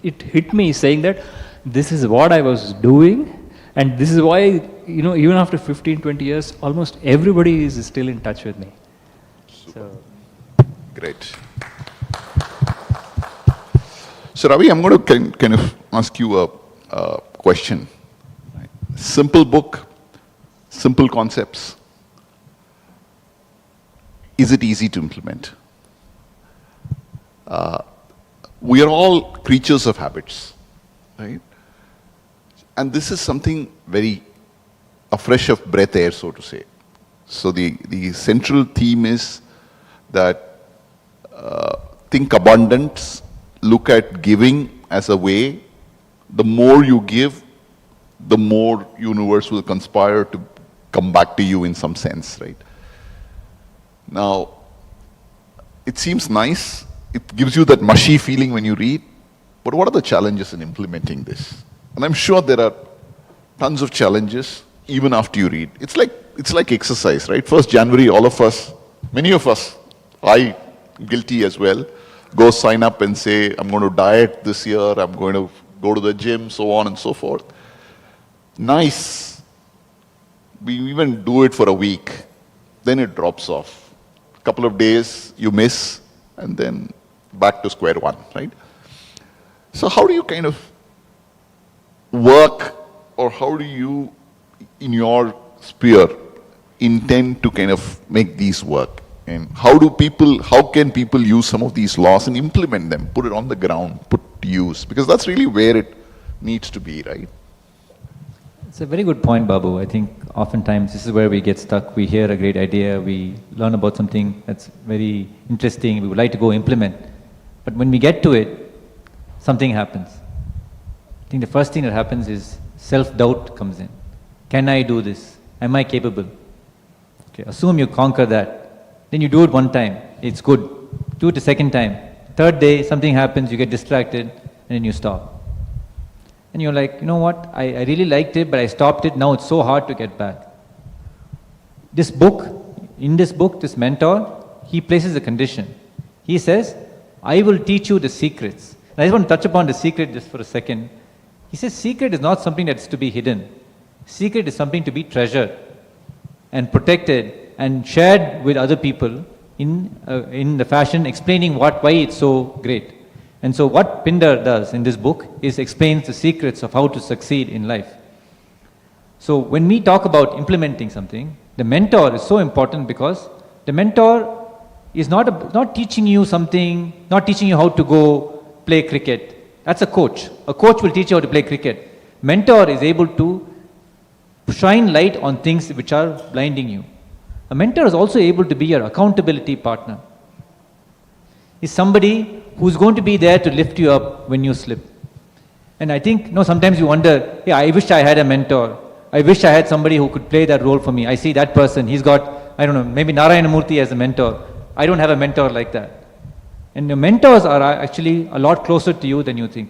it hit me saying that this is what I was doing, and this is why, you know, even after 15, 20 years, almost everybody is still in touch with me. So. Great. So Ravi, I'm going to kind of ask you a question. Simple book, simple concepts. Is it easy to implement? We are all creatures of habits, right? And this is something very, a fresh of breath air, so to say. So the central theme is that think abundance, look at giving as a way. The more you give, the more universe will conspire to come back to you in some sense, right? Now, it seems nice, it gives you that mushy feeling when you read, but what are the challenges in implementing this? And I'm sure there are tons of challenges even after you read. It's like exercise, right? 1st January, all of us, many of us, I guilty as well, go sign up and say, I'm going to diet this year, I'm going to go to the gym, so on and so forth. Nice. We even do it for a week, then it drops off. Couple of days you miss, and then back to square one, right? So how do you kind of work, or how do you, in your sphere, intend to kind of make these work? And how can people use some of these laws and implement them, put it on the ground, put to use? Because that's really where it needs to be, right? It's a very good point, Babu. I think oftentimes this is where we get stuck. We hear a great idea, we learn about something that's very interesting, we would like to go implement. But when we get to it, something happens. I think the first thing that happens is self-doubt comes in. Can I do this? Am I capable? Okay, assume you conquer that. Then you do it one time, it's good. Do it a second time. Third day, something happens, you get distracted, and then you stop. And you're like, you know what, I really liked it, but I stopped it, now it's so hard to get back. In this book, this mentor, he places a condition. He says, I will teach you the secrets. And I just want to touch upon the secret just for a second. He says, secret is not something that's to be hidden. Secret is something to be treasured and protected and shared with other people in the fashion explaining why it's so great. And so what Pinder does in this book is explains the secrets of how to succeed in life. So when we talk about implementing something, the mentor is so important because the mentor is not teaching you something, not teaching you how to go play cricket. That's a coach. A coach will teach you how to play cricket. Mentor is able to shine light on things which are blinding you. A mentor is also able to be your accountability partner. Is somebody who's going to be there to lift you up when you slip. And I think, sometimes you wonder, yeah, I wish I had a mentor. I wish I had somebody who could play that role for me. I see that person, he's got, maybe Narayanamurthy as a mentor. I don't have a mentor like that. And your mentors are actually a lot closer to you than you think.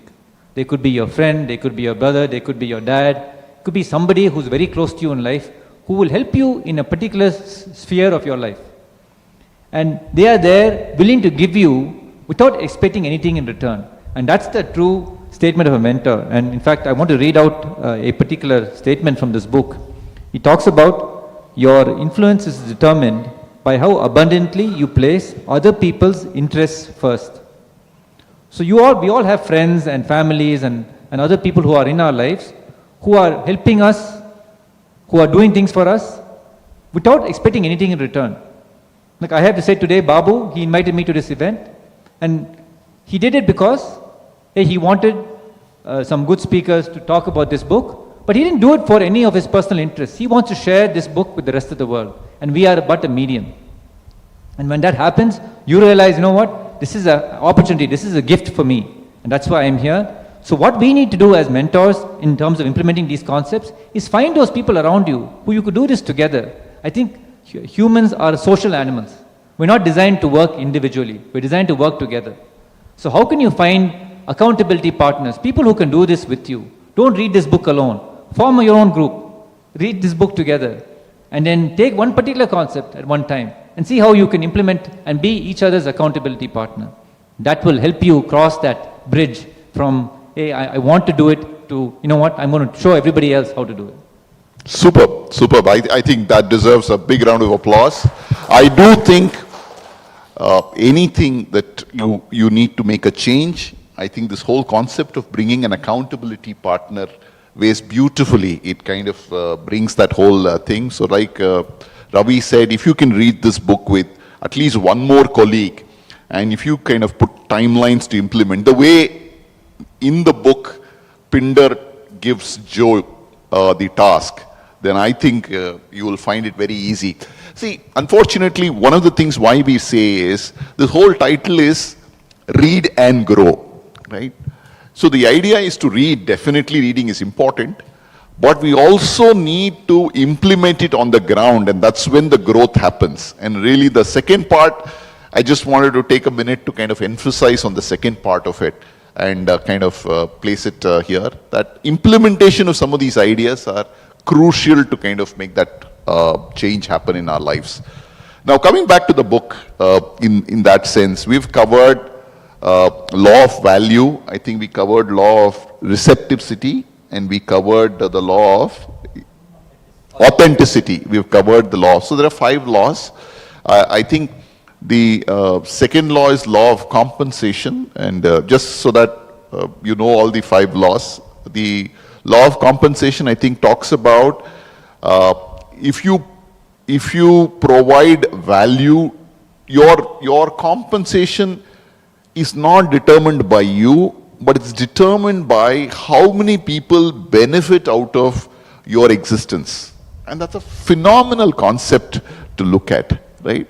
They could be your friend, they could be your brother, they could be your dad. It could be somebody who's very close to you in life, who will help you in a particular sphere of your life. And they are there willing to give you without expecting anything in return. And that's the true statement of a mentor. And in fact, I want to read out a particular statement from this book. He talks about your influence is determined by how abundantly you place other people's interests first. So we all have friends and families and and other people who are in our lives, who are helping us, who are doing things for us, without expecting anything in return. Like I have to say today, Babu, he invited me to this event, and he did it because he wanted some good speakers to talk about this book, but he didn't do it for any of his personal interests. He wants to share this book with the rest of the world, and we are but a medium. And when that happens, you realize, you know what, this is an opportunity, this is a gift for me, and that's why I'm here. So what we need to do as mentors in terms of implementing these concepts is find those people around you who you could do this together. I think humans are social animals. We're not designed to work individually. We're designed to work together. So how can you find accountability partners, people who can do this with you? Don't read this book alone. Form your own group. Read this book together. And then take one particular concept at one time and see how you can implement and be each other's accountability partner. That will help you cross that bridge from, hey, I want to do it, to, you know what, I'm going to show everybody else how to do it. Superb, superb. I think that deserves a big round of applause. I do think anything that you need to make a change, I think this whole concept of bringing an accountability partner weighs beautifully. It kind of brings that whole thing. So like Ravi said, if you can read this book with at least one more colleague, and if you kind of put timelines to implement, the way in the book Pinder gives Joe the task, then I think you will find it very easy. See, unfortunately, one of the things why we say is, this whole title is Read and Grow, right? So the idea is to read, definitely reading is important, but we also need to implement it on the ground, and that's when the growth happens. And really the second part, I just wanted to take a minute to kind of emphasize on the second part of it, and kind of place it here, that implementation of some of these ideas are crucial to kind of make that change happen in our lives. Now coming back to the book, in that sense, we've covered law of value, I think we covered law of receptivity, and we covered the law of authenticity. We've covered the law. So there are 5 laws. I think the second law is law of compensation, and just so that you know all the 5 laws, the law of compensation I think talks about if you provide value, your compensation is not determined by you, but it's determined by how many people benefit out of your existence. And that's a phenomenal concept to look at, right?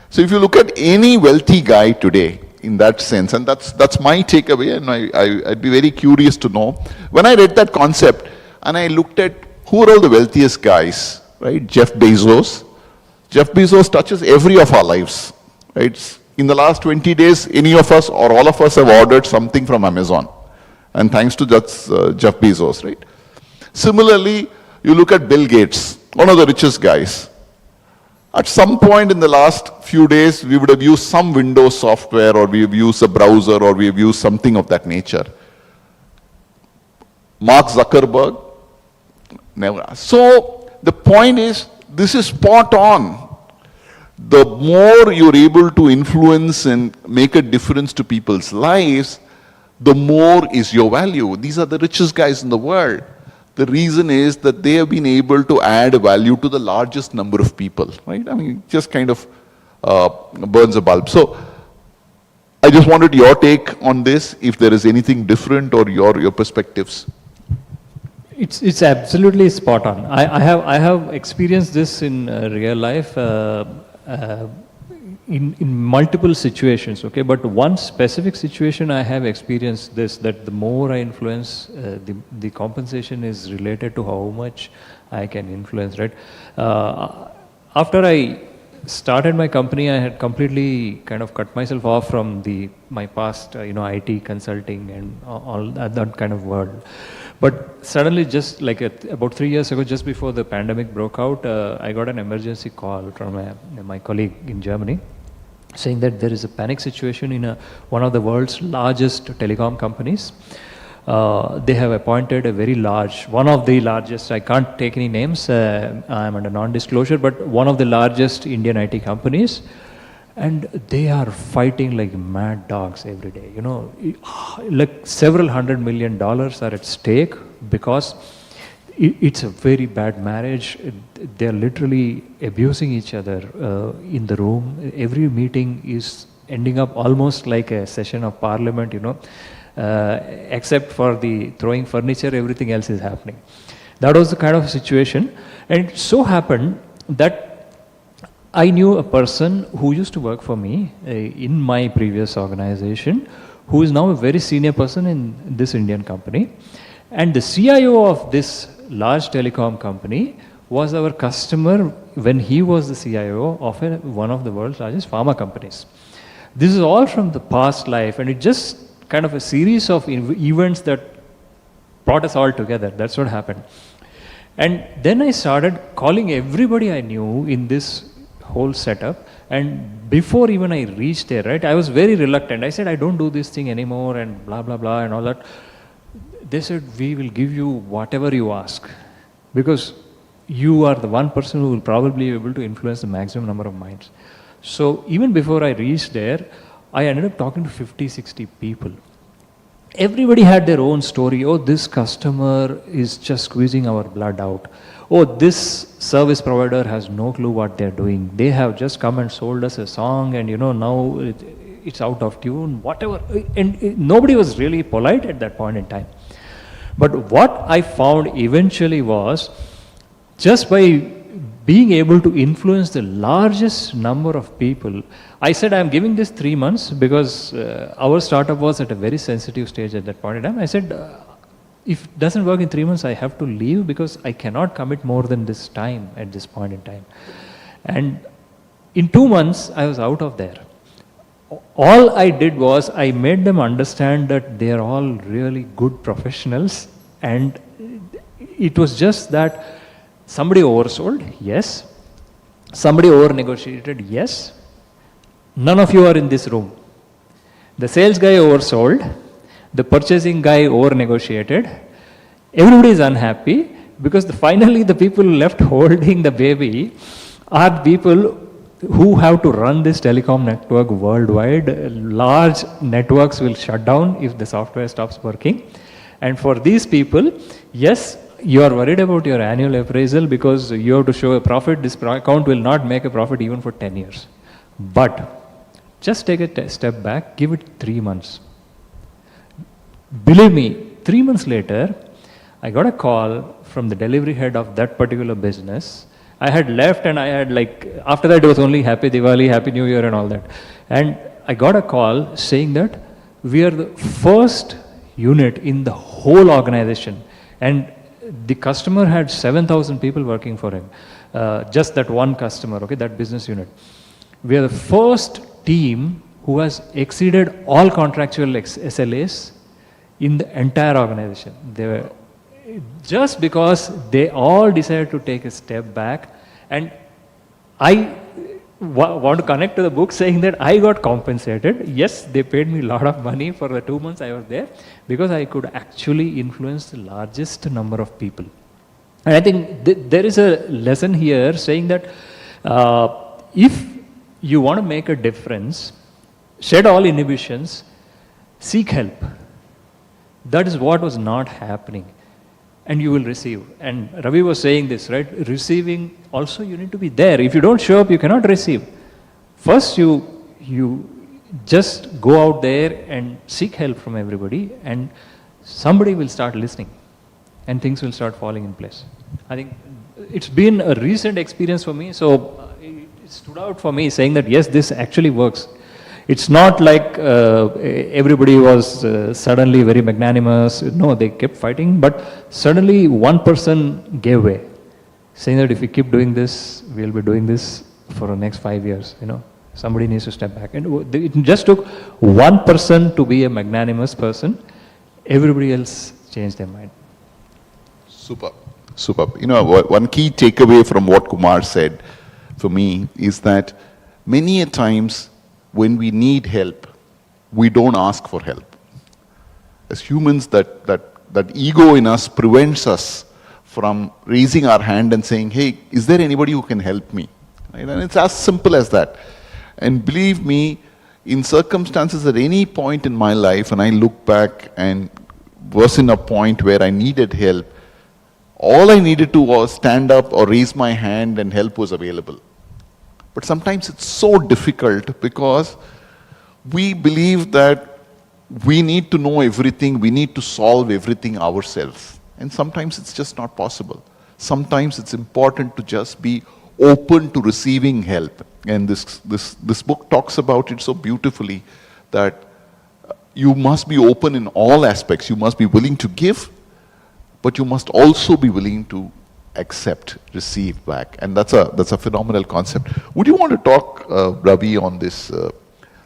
So if you look at any wealthy guy today, in that sense, and that's my takeaway, and I'd be very curious to know. When I read that concept, and I looked at who are all the wealthiest guys, right? Jeff Bezos. Jeff Bezos touches every of our lives, right? In the last 20 days, any of us or all of us have ordered something from Amazon. And thanks to Jeff Bezos, right? Similarly, you look at Bill Gates, one of the richest guys. At some point in the last few days, we would have used some Windows software, or we have used a browser, or we have used something of that nature. Mark Zuckerberg, never. So the point is, this is spot on. The more you're able to influence and make a difference to people's lives, the more is your value. These are the richest guys in the world. The reason is that they have been able to add value to the largest number of people, right? I mean, just kind of burns a bulb. So I just wanted your take on this, if there is anything different, or your perspectives. It's absolutely spot on. I have experienced this in real life in multiple situations, okay? But one specific situation I have experienced this, that the more I influence, the compensation is related to how much I can influence, right? After I started my company, I had completely kind of cut myself off from my past, IT consulting and all that kind of world. But suddenly, just like about 3 years ago, just before the pandemic broke out, I got an emergency call from my colleague in Germany, saying that there is a panic situation in one of the world's largest telecom companies. They have appointed a very large, one of the largest, I can't take any names, I'm under non-disclosure, but one of the largest Indian IT companies. and they are fighting like mad dogs every day. You know, like several $100 million are at stake because it's a very bad marriage. They're literally abusing each other in the room. Every meeting is ending up almost like a session of parliament, you know, except for the throwing furniture, everything else is happening. That was the kind of situation. And it so happened that I knew a person who used to work for me in my previous organization, who is now a very senior person in this Indian company. And the CIO of this large telecom company was our customer when he was the CIO of one of the world's largest pharma companies. This is all from the past life, and it just kind of a series of events that brought us all together. That's what happened. And then I started calling everybody I knew in this whole setup, and before even I reached there, right, I was very reluctant. I said, I don't do this thing anymore and blah, blah, blah and all that. They said, we will give you whatever you ask, because you are the one person who will probably be able to influence the maximum number of minds. So even before I reached there, I ended up talking to 50, 60 people. Everybody had their own story. Oh, this customer is just squeezing our blood out. Oh, this service provider has no clue what they're doing. They have just come and sold us a song, and you know, now it's out of tune, whatever. And nobody was really polite at that point in time. But what I found eventually was, just by being able to influence the largest number of people, I said, I'm giving this 3 months because our startup was at a very sensitive stage at that point in time. I said, if it doesn't work in 3 months, I have to leave because I cannot commit more than this time at this point in time. And in 2 months, I was out of there. All I did was I made them understand that they are all really good professionals, and it was just that somebody oversold, yes. Somebody over-negotiated, yes. None of you are in this room. The sales guy oversold, the purchasing guy over-negotiated. Everybody is unhappy because finally the people left holding the baby are people who have to run this telecom network worldwide. Large networks will shut down if the software stops working. And for these people, yes, you are worried about your annual appraisal because you have to show a profit. This account will not make a profit even for 10 years. But just take a step back, give it 3 months. Believe me, 3 months later, I got a call from the delivery head of that particular business. I had left and I had after that it was only Happy Diwali, Happy New Year and all that. And I got a call saying that we are the first unit in the whole organization. And the customer had 7,000 people working for him. Just that one customer, okay, that business unit. We are the first team who has exceeded all contractual SLAs in the entire organization. They were, just because they all decided to take a step back. And I want to connect to the book saying that I got compensated. Yes, they paid me a lot of money for the 2 months I was there because I could actually influence the largest number of people. And I think there is a lesson here saying that if you want to make a difference, shed all inhibitions, seek help. That is what was not happening. And you will receive. And Ravi was saying this, right? Receiving, also you need to be there. If you don't show up, you cannot receive. First, you just go out there and seek help from everybody, and somebody will start listening, and things will start falling in place. I think it's been a recent experience for me, so it stood out for me saying that yes, this actually works. It's not like everybody was suddenly very magnanimous. No, they kept fighting, but suddenly one person gave way, saying that if we keep doing this, we'll be doing this for the next 5 years. You know, somebody needs to step back. And it just took one person to be a magnanimous person. Everybody else changed their mind. Superb, superb. You know, one key takeaway from what Kumar said for me is that many a times when we need help, we don't ask for help. As humans, that ego in us prevents us from raising our hand and saying, hey, is there anybody who can help me? Right? And it's as simple as that. And believe me, in circumstances at any point in my life, when I look back and was in a point where I needed help, all I needed to was stand up or raise my hand and help was available. But sometimes it's so difficult because we believe that we need to know everything, we need to solve everything ourselves. And sometimes it's just not possible. Sometimes it's important to just be open to receiving help. And this book talks about it so beautifully that you must be open in all aspects. You must be willing to give, but you must also be willing to accept, receive back. And that's a phenomenal concept. Would you want to talk, Ravi, on this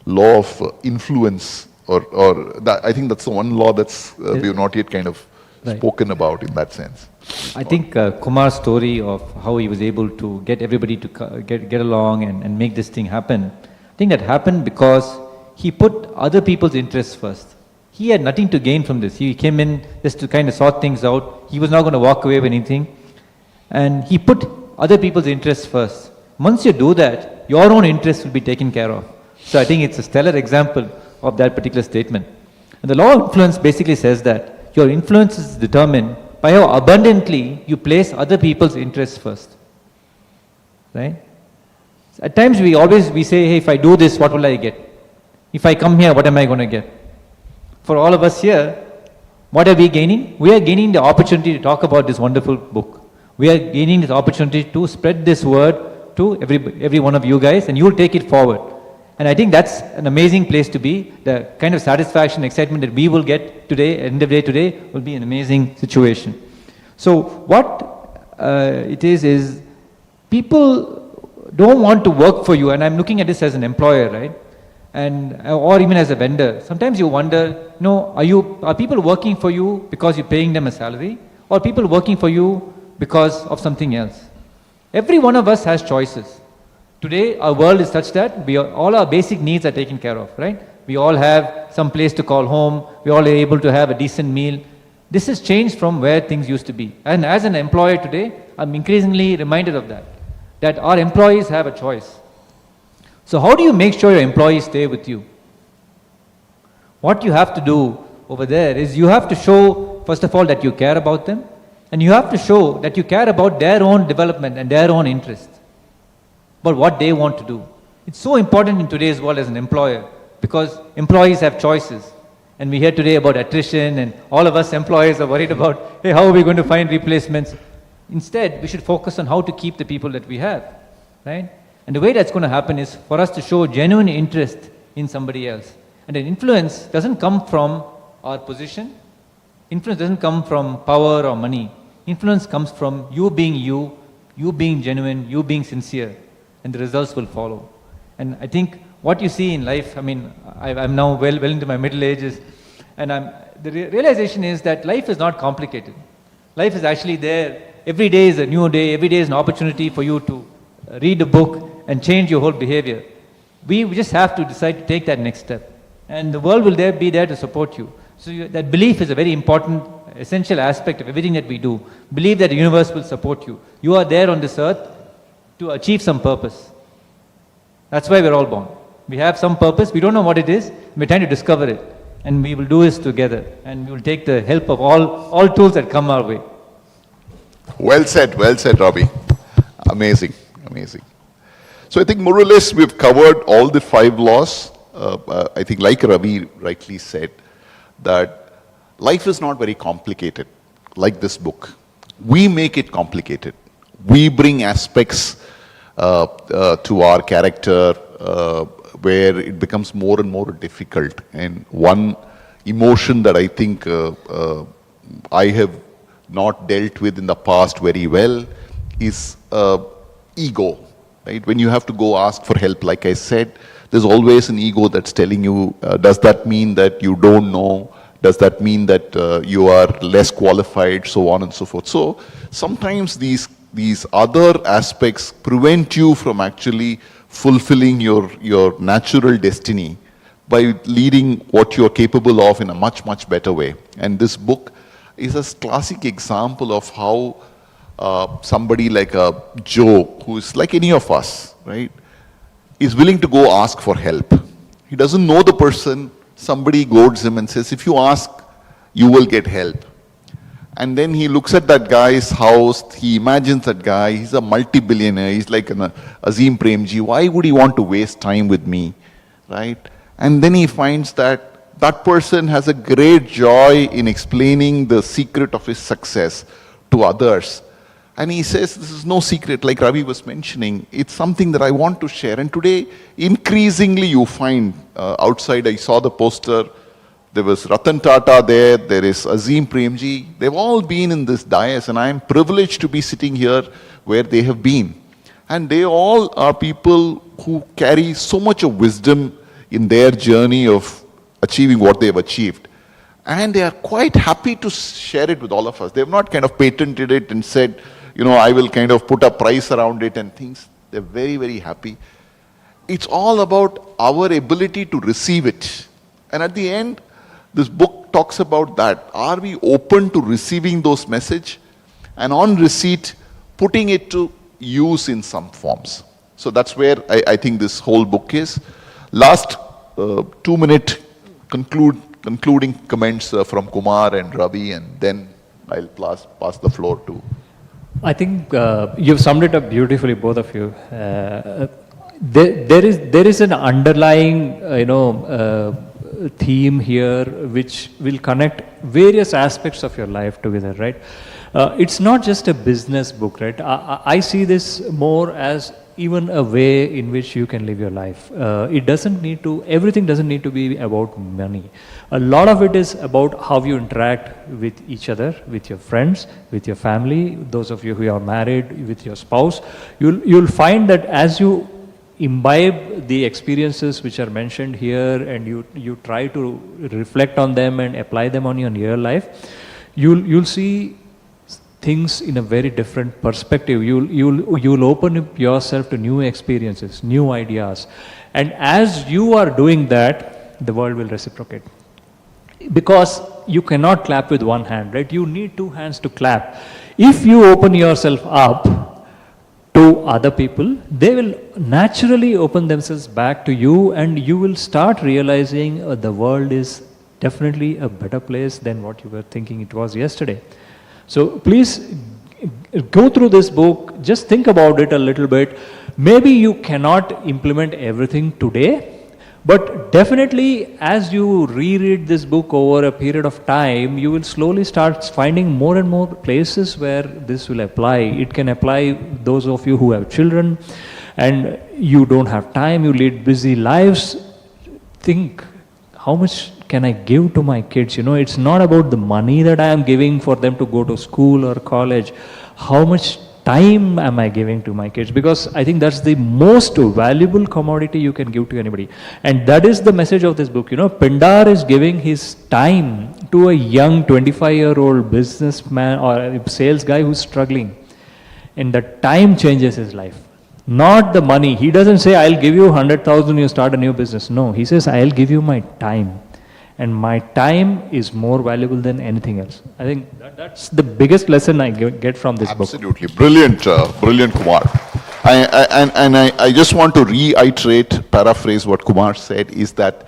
law of influence? Or that, I think that's the one law that's we have not yet kind of spoken about in that sense. I think Kumar's story of how he was able to get everybody to get along and make this thing happen, I think that happened because he put other people's interests first. He had nothing to gain from this. He came in just to kind of sort things out. He was not going to walk away with anything. And he put other people's interests first. Once you do that, your own interests will be taken care of. So I think it's a stellar example of that particular statement. And the law of influence basically says that your influence is determined by how abundantly you place other people's interests first. Right? At times we say, hey, if I do this, what will I get? If I come here, what am I going to get? For all of us here, what are we gaining? We are gaining the opportunity to talk about this wonderful book. We are gaining this opportunity to spread this word to every one of you guys, and you will take it forward. And I think that's an amazing place to be. The kind of satisfaction, excitement that we will get today, end of the day today, will be an amazing situation. So what it is people don't want to work for you, and I'm looking at this as an employer, right? And or even as a vendor. Sometimes you wonder, are people working for you because you're paying them a salary, or people working for you because of something else? Every one of us has choices. Today, our world is such that all our basic needs are taken care of, right? We all have some place to call home. We all are able to have a decent meal. This has changed from where things used to be. And as an employer today, I'm increasingly reminded of that our employees have a choice. So how do you make sure your employees stay with you? What you have to do over there is you have to show, first of all, that you care about them, and you have to show that you care about their own development and their own interest, but what they want to do. It's so important in today's world as an employer because employees have choices. And we hear today about attrition, and all of us employers are worried about, hey, how are we going to find replacements? Instead, we should focus on how to keep the people that we have, right? And the way that's going to happen is for us to show genuine interest in somebody else. And an influence doesn't come from our position. Influence doesn't come from power or money. Influence comes from you being you being genuine, you being sincere, and the results will follow. And I think what you see in life, I'm now well into my middle ages, and the realization is that life is not complicated. Life is actually there. Every day is a new day. Every day is an opportunity for you to read a book and change your whole behavior. We just have to decide to take that next step. And the world will be there to support you. So that belief is a very important, essential aspect of everything that we do. Believe that the universe will support you. You are there on this earth to achieve some purpose. That's why we're all born. We have some purpose. We don't know what it is. We're trying to discover it. And we will do this together. And we will take the help of all tools that come our way. Well said, Ravi. Amazing. So I think more or less we've covered all the 5 laws. I think like Ravi rightly said, that life is not very complicated, like this book. We make it complicated. We bring aspects to our character where it becomes more and more difficult. And one emotion that I think I have not dealt with in the past very well is ego. Right? When you have to go ask for help, like I said, there's always an ego that's telling you, does that mean that you don't know? Does that mean that you are less qualified? So on and so forth. So sometimes these other aspects prevent you from actually fulfilling your natural destiny by leading what you're capable of in a much, much better way. And this book is a classic example of how somebody like a Joe, who is like any of us, right, is willing to go ask for help. He doesn't know the person, somebody goads him and says, if you ask, you will get help. And then he looks at that guy's house, he imagines that guy, he's a multi-billionaire, he's like an Azim Premji, why would he want to waste time with me, right? And then he finds that that person has a great joy in explaining the secret of his success to others. And he says, this is no secret, like Ravi was mentioning, it's something that I want to share. And today, increasingly you find, outside I saw the poster, there was Ratan Tata there is Azim Premji. They've all been in this dais, and I am privileged to be sitting here where they have been. And they all are people who carry so much of wisdom in their journey of achieving what they have achieved. And they are quite happy to share it with all of us. They have not kind of patented it and said, you know, I will kind of put a price around it and things. They're very, very happy. It's all about our ability to receive it. And at the end, this book talks about that. Are we open to receiving those messages? And on receipt, putting it to use in some forms. So that's where I think this whole book is. Last 2-minute concluding comments from Kumar and Ravi, and then I'll pass the floor to. I think you've summed it up beautifully, both of you. There is an underlying, theme here which will connect various aspects of your life together, right? It's not just a business book, right? I see this more as even a way in which you can live your life. Everything doesn't need to be about money. A lot of it is about how you interact with each other, with your friends, with your family, those of you who are married, with your spouse. You'll find that as you imbibe the experiences which are mentioned here, and you try to reflect on them and apply them on your real life, you'll see things in a very different perspective. You'll open up yourself to new experiences, new ideas, and as you are doing that, the world will reciprocate. Because you cannot clap with one hand, right? You need two hands to clap. If you open yourself up to other people, they will naturally open themselves back to you, and you will start realizing the world is definitely a better place than what you were thinking it was yesterday. So please go through this book, just think about it a little bit. Maybe you cannot implement everything today, but definitely as you reread this book over a period of time, you will slowly start finding more and more places where this will apply. It can apply those of you who have children and you don't have time, you lead busy lives. Think, how much can I give to my kids? It's not about the money that I am giving for them to go to school or college. How much time am I giving to my kids? Because I think that's the most valuable commodity you can give to anybody. And that is the message of this book. Pindar is giving his time to a young 25-year-old businessman or a sales guy who's struggling. And the time changes his life. Not the money. He doesn't say, I'll give you 100,000, you start a new business. No, he says, I'll give you my time. And my time is more valuable than anything else. I think that's the biggest lesson I get from this book. Absolutely. Brilliant, brilliant, Kumar. I just want to reiterate, paraphrase what Kumar said, is that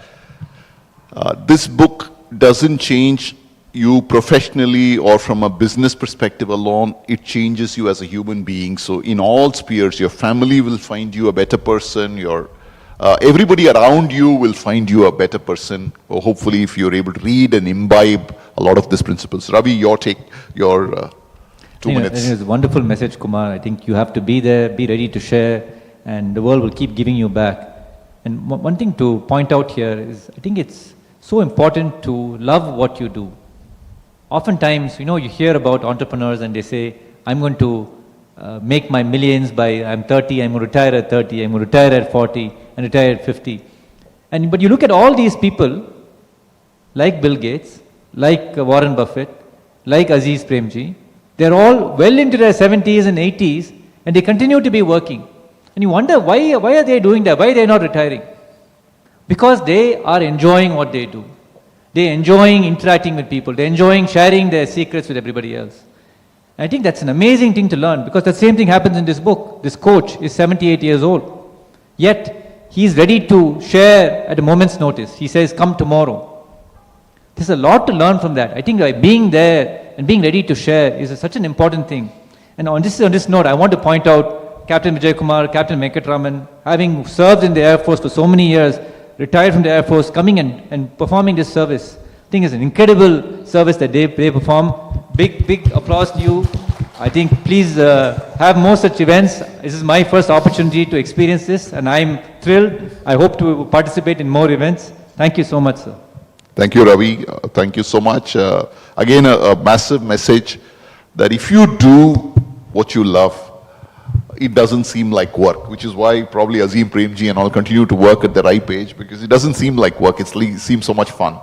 this book doesn't change you professionally or from a business perspective alone. It changes you as a human being. So in all spheres, your family will find you a better person, everybody around you will find you a better person, or hopefully if you're able to read and imbibe a lot of these principles. Ravi, your 2 minutes. It is a wonderful message, Kumar. I think you have to be there, be ready to share, and the world will keep giving you back. And one thing to point out here is, I think it's so important to love what you do. Oftentimes, you hear about entrepreneurs and they say, I'm going to make my millions by, I'm 30, I'm going to retire at 30, I'm going to retire at 40, and retire at 50. But you look at all these people, like Bill Gates, like Warren Buffett, like Aziz Premji, they're all well into their 70s and 80s, and they continue to be working. And you wonder, why are they doing that? Why are they not retiring? Because they are enjoying what they do. They're enjoying interacting with people. They're enjoying sharing their secrets with everybody else. And I think that's an amazing thing to learn, because the same thing happens in this book. This coach is 78 years old. Yet, he's ready to share at a moment's notice. He says, come tomorrow. There's a lot to learn from that. I think being there and being ready to share is such an important thing. And on this note, I want to point out Captain Vijay Kumar, Captain Venkataraman, having served in the Air Force for so many years, retired from the Air Force, coming and performing this service. I think it's an incredible service that they perform. Big applause to you. I think please have more such events. This is my first opportunity to experience this, and I'm thrilled. I hope to participate in more events. Thank you so much, sir. Thank you, Ravi. Thank you so much. Again, a massive message that if you do what you love, it doesn't seem like work, which is why probably Azim Premji and all continue to work at the right page, because it doesn't seem like work, it seems so much fun.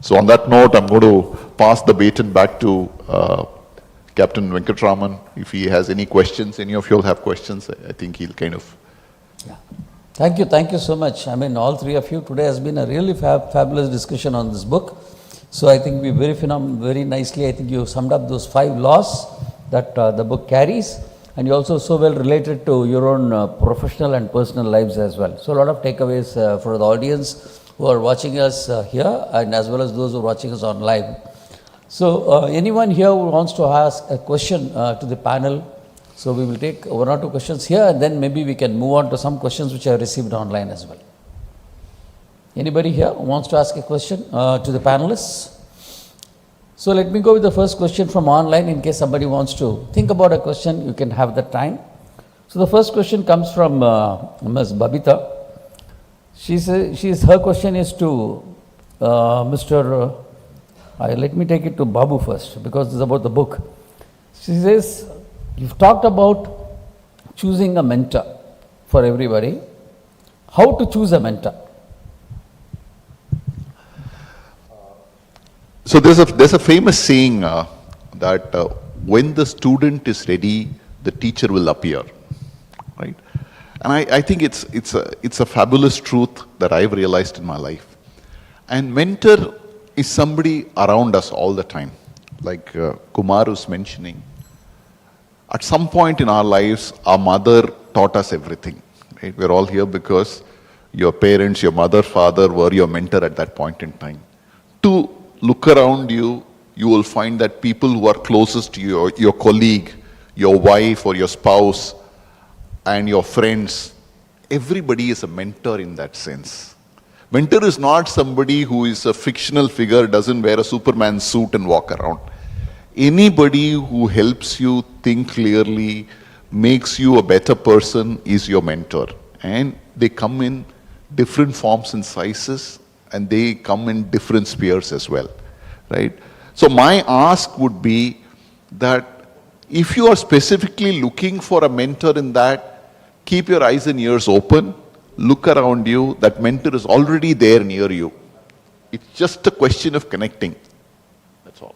So on that note, I'm going to pass the baton back to Captain Venkataraman. If he has any questions, any of you all have questions, I think he'll kind of... Yeah. Thank you so much. I mean, all three of you, today has been a really fabulous discussion on this book. So I think we very nicely, I think you summed up those 5 laws that the book carries, and you also so well related to your own professional and personal lives as well. So a lot of takeaways for the audience who are watching us here, and as well as those who are watching us on live. So anyone here who wants to ask a question to the panel, so we will take 1 or 2 questions here, and then maybe we can move on to some questions which I have received online as well. Anybody here who wants to ask a question to the panelists? So let me go with the first question from online. In case somebody wants to think about a question, you can have the time. So the first question comes from Ms. Babita. Her question is to let me take it to Babu first, because this is about the book. She says, you've talked about choosing a mentor for everybody. How to choose a mentor? So there's a famous saying that when the student is ready, the teacher will appear, right? And I think it's a fabulous truth that I've realized in my life. And mentor is somebody around us all the time, like Kumar was mentioning. At some point in our lives, our mother taught us everything, right? We're all here because your parents, your mother, father were your mentor at that point in time. To look around you, you will find that people who are closest to you, your colleague, your wife or your spouse, and your friends, everybody is a mentor in that sense. Mentor is not somebody who is a fictional figure, doesn't wear a Superman suit and walk around. Anybody who helps you think clearly, makes you a better person is your mentor. And they come in different forms and sizes, and they come in different spheres as well, right? So my ask would be that if you are specifically looking for a mentor in that, keep your eyes and ears open, look around you, that mentor is already there near you. It's just a question of connecting, that's all.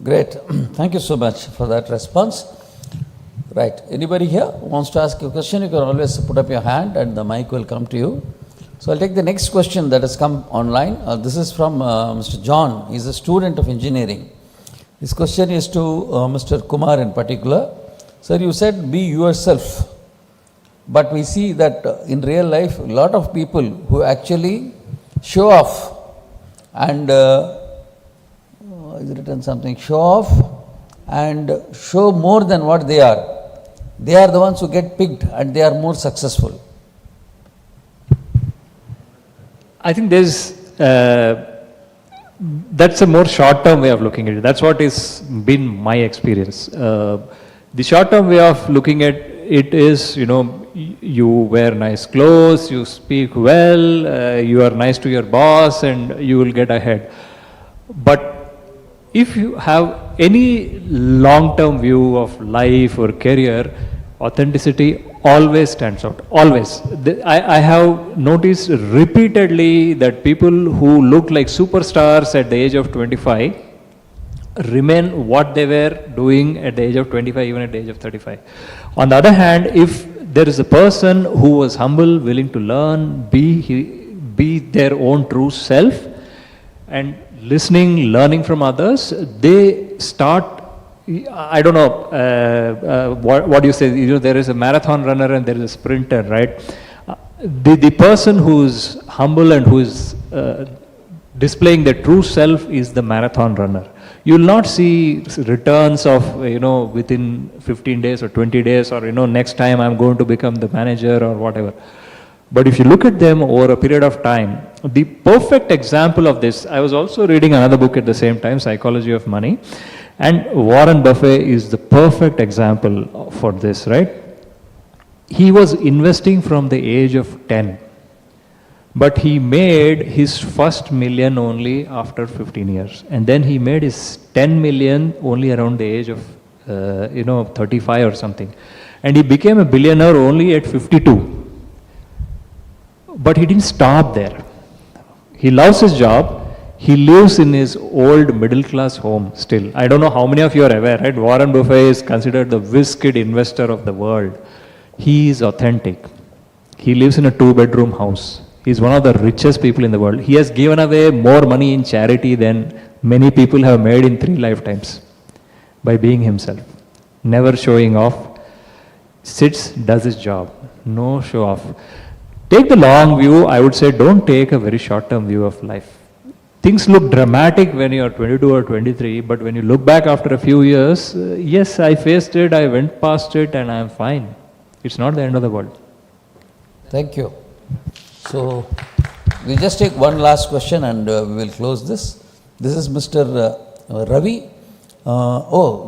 Great, thank you so much for that response. Right, anybody here who wants to ask a question, you can always put up your hand and the mic will come to you. So I'll take the next question that has come online. This is from Mr. John. He's a student of engineering. This question is to Mr. Kumar in particular. Sir, you said be yourself. But we see that in real life, a lot of people who actually show off and is written something, show off and show more than what they are the ones who get picked and they are more successful. I think that's a more short-term way of looking at it. That's what has been my experience. The short-term way of looking at it is, you wear nice clothes, you speak well, you are nice to your boss, and you will get ahead. But if you have any long-term view of life or career, authenticity always stands out, always. I have noticed repeatedly that people who look like superstars at the age of 25 remain what they were doing at the age of 25, even at the age of 35. On the other hand, if there is a person who was humble, willing to learn, be their own true self, and listening, learning from others, they start, I don't know what do you say, there is a marathon runner and there is a sprinter, right? the person who's humble and who's displaying their true self is the marathon runner. You will not see returns of, within 15 days or 20 days or, next time I'm going to become the manager or whatever. But if you look at them over a period of time, the perfect example of this, I was also reading another book at the same time, Psychology of Money, and Warren Buffett is the perfect example for this, right? He was investing from the age of 10, but he made his first million only after 15 years. And then he made his 10 million only around the age of, 35 or something. And he became a billionaire only at 52. But he didn't stop there. He loves his job. He lives in his old middle class home still. I don't know how many of you are aware, right? Warren Buffett is considered the whiz kid investor of the world. He is authentic. He lives in a 2-bedroom house. He's one of the richest people in the world. He has given away more money in charity than many people have made in 3 lifetimes by being himself. Never showing off. Sits, does his job. No show off. Take the long view. I would say don't take a very short-term view of life. Things look dramatic when you are 22 or 23, but when you look back after a few years, yes, I faced it, I went past it, and I am fine. It's not the end of the world. Thank you. So, we'll just take one last question and we will close this. This is Mr. Ravi.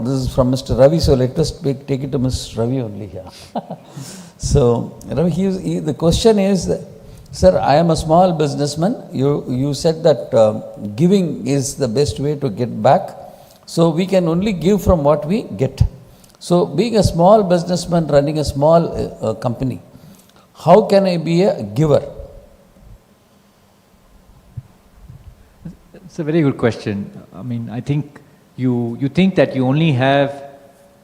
This is from Mr. Ravi, so let us take it to Mr. Ravi only here. So, Ravi, the question is, sir, I am a small businessman. You said that giving is the best way to get back. So, we can only give from what we get. So, being a small businessman running a small company, how can I be a giver? It's a very good question. I mean, I think you think that you only have,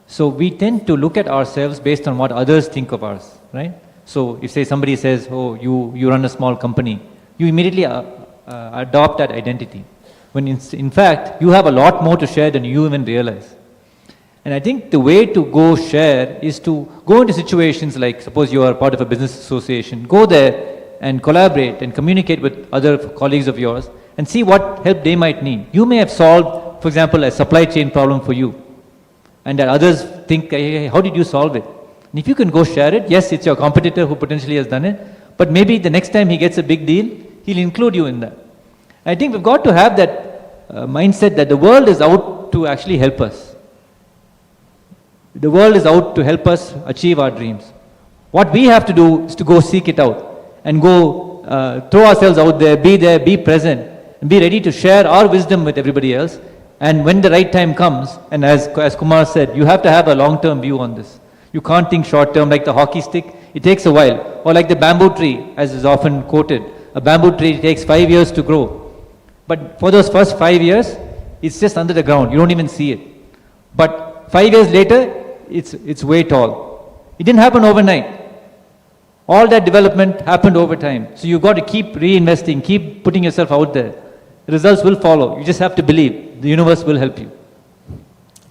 so we tend to look at ourselves based on what others think of us, right? So if say somebody says, oh, you run a small company, you immediately adopt that identity. When in fact, you have a lot more to share than you even realize. And I think the way to go share is to go into situations like, suppose you are part of a business association, go there and collaborate and communicate with other colleagues of yours and see what help they might need. You may have solved, for example, a supply chain problem for you, and that others think, hey, how did you solve it? And if you can go share it, yes, it's your competitor who potentially has done it, but maybe the next time he gets a big deal, he'll include you in that. I think we've got to have that mindset that the world is out to actually help us. The world is out to help us achieve our dreams. What we have to do is to go seek it out and go throw ourselves out there, be present, and be ready to share our wisdom with everybody else. And when the right time comes, and as Kumar said, you have to have a long-term view on this. You can't think short-term like the hockey stick. It takes a while. Or like the bamboo tree, as is often quoted. A bamboo tree takes 5 years to grow. But for those first 5 years, it's just under the ground. You don't even see it. But 5 years later, it's way tall. It didn't happen overnight. All that development happened over time. So you've got to keep reinvesting, keep putting yourself out there. The results will follow. You just have to believe. The universe will help you.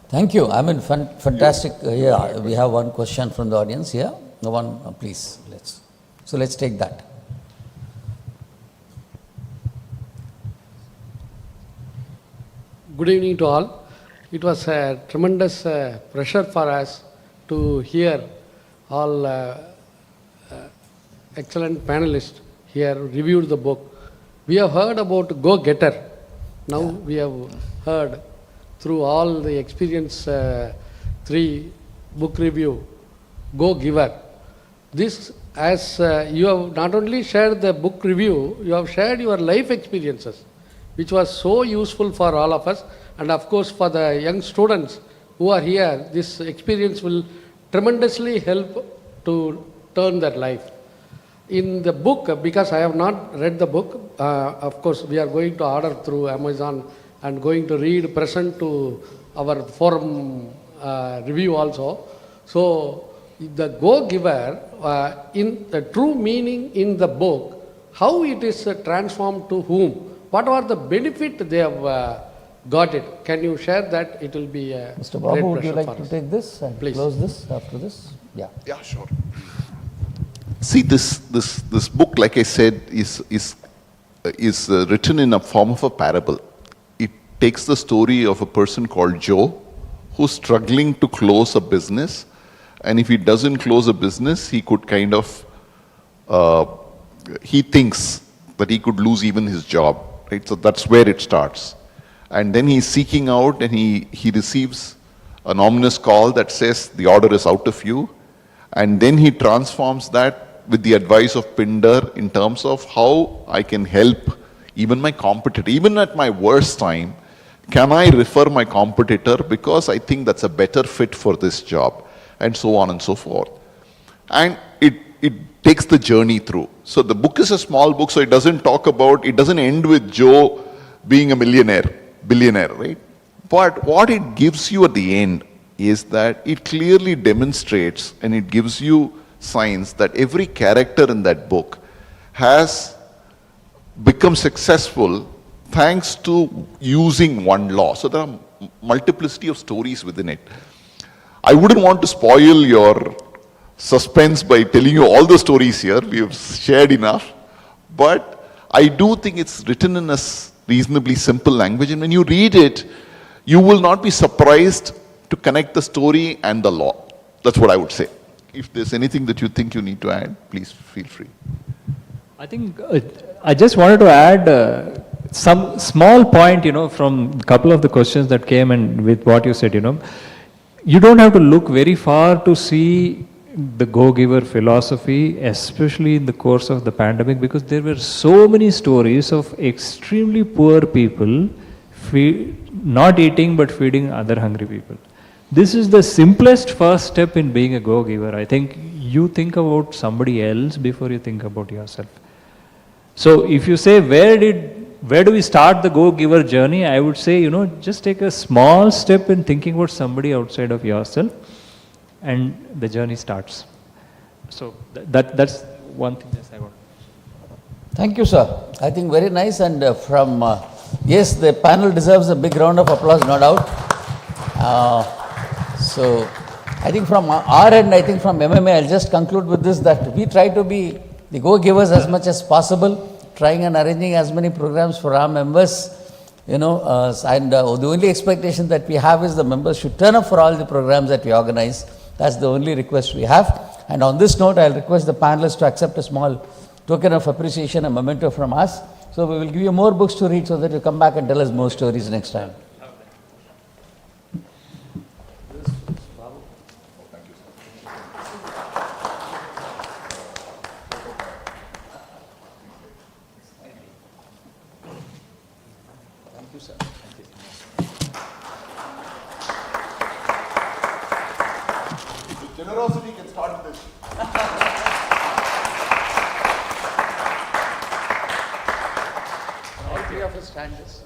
Thank you. I mean, fantastic. Yeah, we have one question from the audience here. No one, please. Let's take that. Good evening to all. It was a tremendous pressure for us to hear all excellent panelists here reviewed the book. We have heard about go-getter. Now we have heard through all the experience 3 book review, go-giver. This, as you have not only shared the book review, you have shared your life experiences, which was so useful for all of us. And of course, for the young students who are here, this experience will tremendously help to turn their life. In the book, because I have not read the book, of course, we are going to order through Amazon and going to read, present to our forum review also. So, the go-giver, in the true meaning in the book, how it is transformed to whom? What are the benefit they have got it? Can you share that? It will be a Mr. Babu, would you like to take this and please close this after this? Yeah. Yeah, sure. See, this book, like I said, is written in a form of a parable. It takes the story of a person called Joe, who's struggling to close a business, and if he doesn't close a business, he could kind of, he thinks that he could lose even his job, right? So that's where it starts. And then he's seeking out, and he receives an ominous call that says the order is out of you, and then he transforms that with the advice of Pinder in terms of how I can help even my competitor. Even at my worst time, can I refer my competitor because I think that's a better fit for this job, and so on and so forth. And it takes the journey through. So the book is a small book, so it doesn't end with Joe being a billionaire, right? But what it gives you at the end is that it clearly demonstrates and it gives you signs that every character in that book has become successful thanks to using one law. So there are multiplicity of stories within it. I wouldn't want to spoil your suspense by telling you all the stories here. We have shared enough. But I do think it's written in a reasonably simple language, and when you read it, you will not be surprised to connect the story and the law. That's what I would say. If there's anything that you think you need to add, please feel free. I think I just wanted to add some small point, from a couple of the questions that came and with what you said, you don't have to look very far to see the Go-Giver philosophy, especially in the course of the pandemic, because there were so many stories of extremely poor people not eating but feeding other hungry people. This is the simplest first step in being a Go-Giver. I think you think about somebody else before you think about yourself. So if you say, where do we start the Go-Giver journey? I would say, just take a small step in thinking about somebody outside of yourself, and the journey starts. So that's one thing that I want. Thank you, sir. I think very nice, and yes, the panel deserves a big round of applause, no doubt. So I think from our end, I think from MMA, I'll just conclude with this, that we try to be the go-givers as much as possible, trying and arranging as many programs for our members, and the only expectation that we have is the members should turn up for all the programs that we organize. That's the only request we have. And on this note, I'll request the panelists to accept a small token of appreciation, a memento from us. So we will give you more books to read so that you come back and tell us more stories next time. Generosity can start with this. All three of us stand this.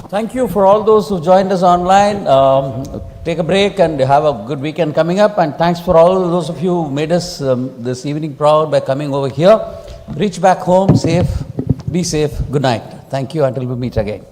Thank you for all those who joined us online. Take a break and have a good weekend coming up. And thanks for all those of you who made us this evening proud by coming over here. Reach back home safe. Be safe. Good night. Thank you until we meet again.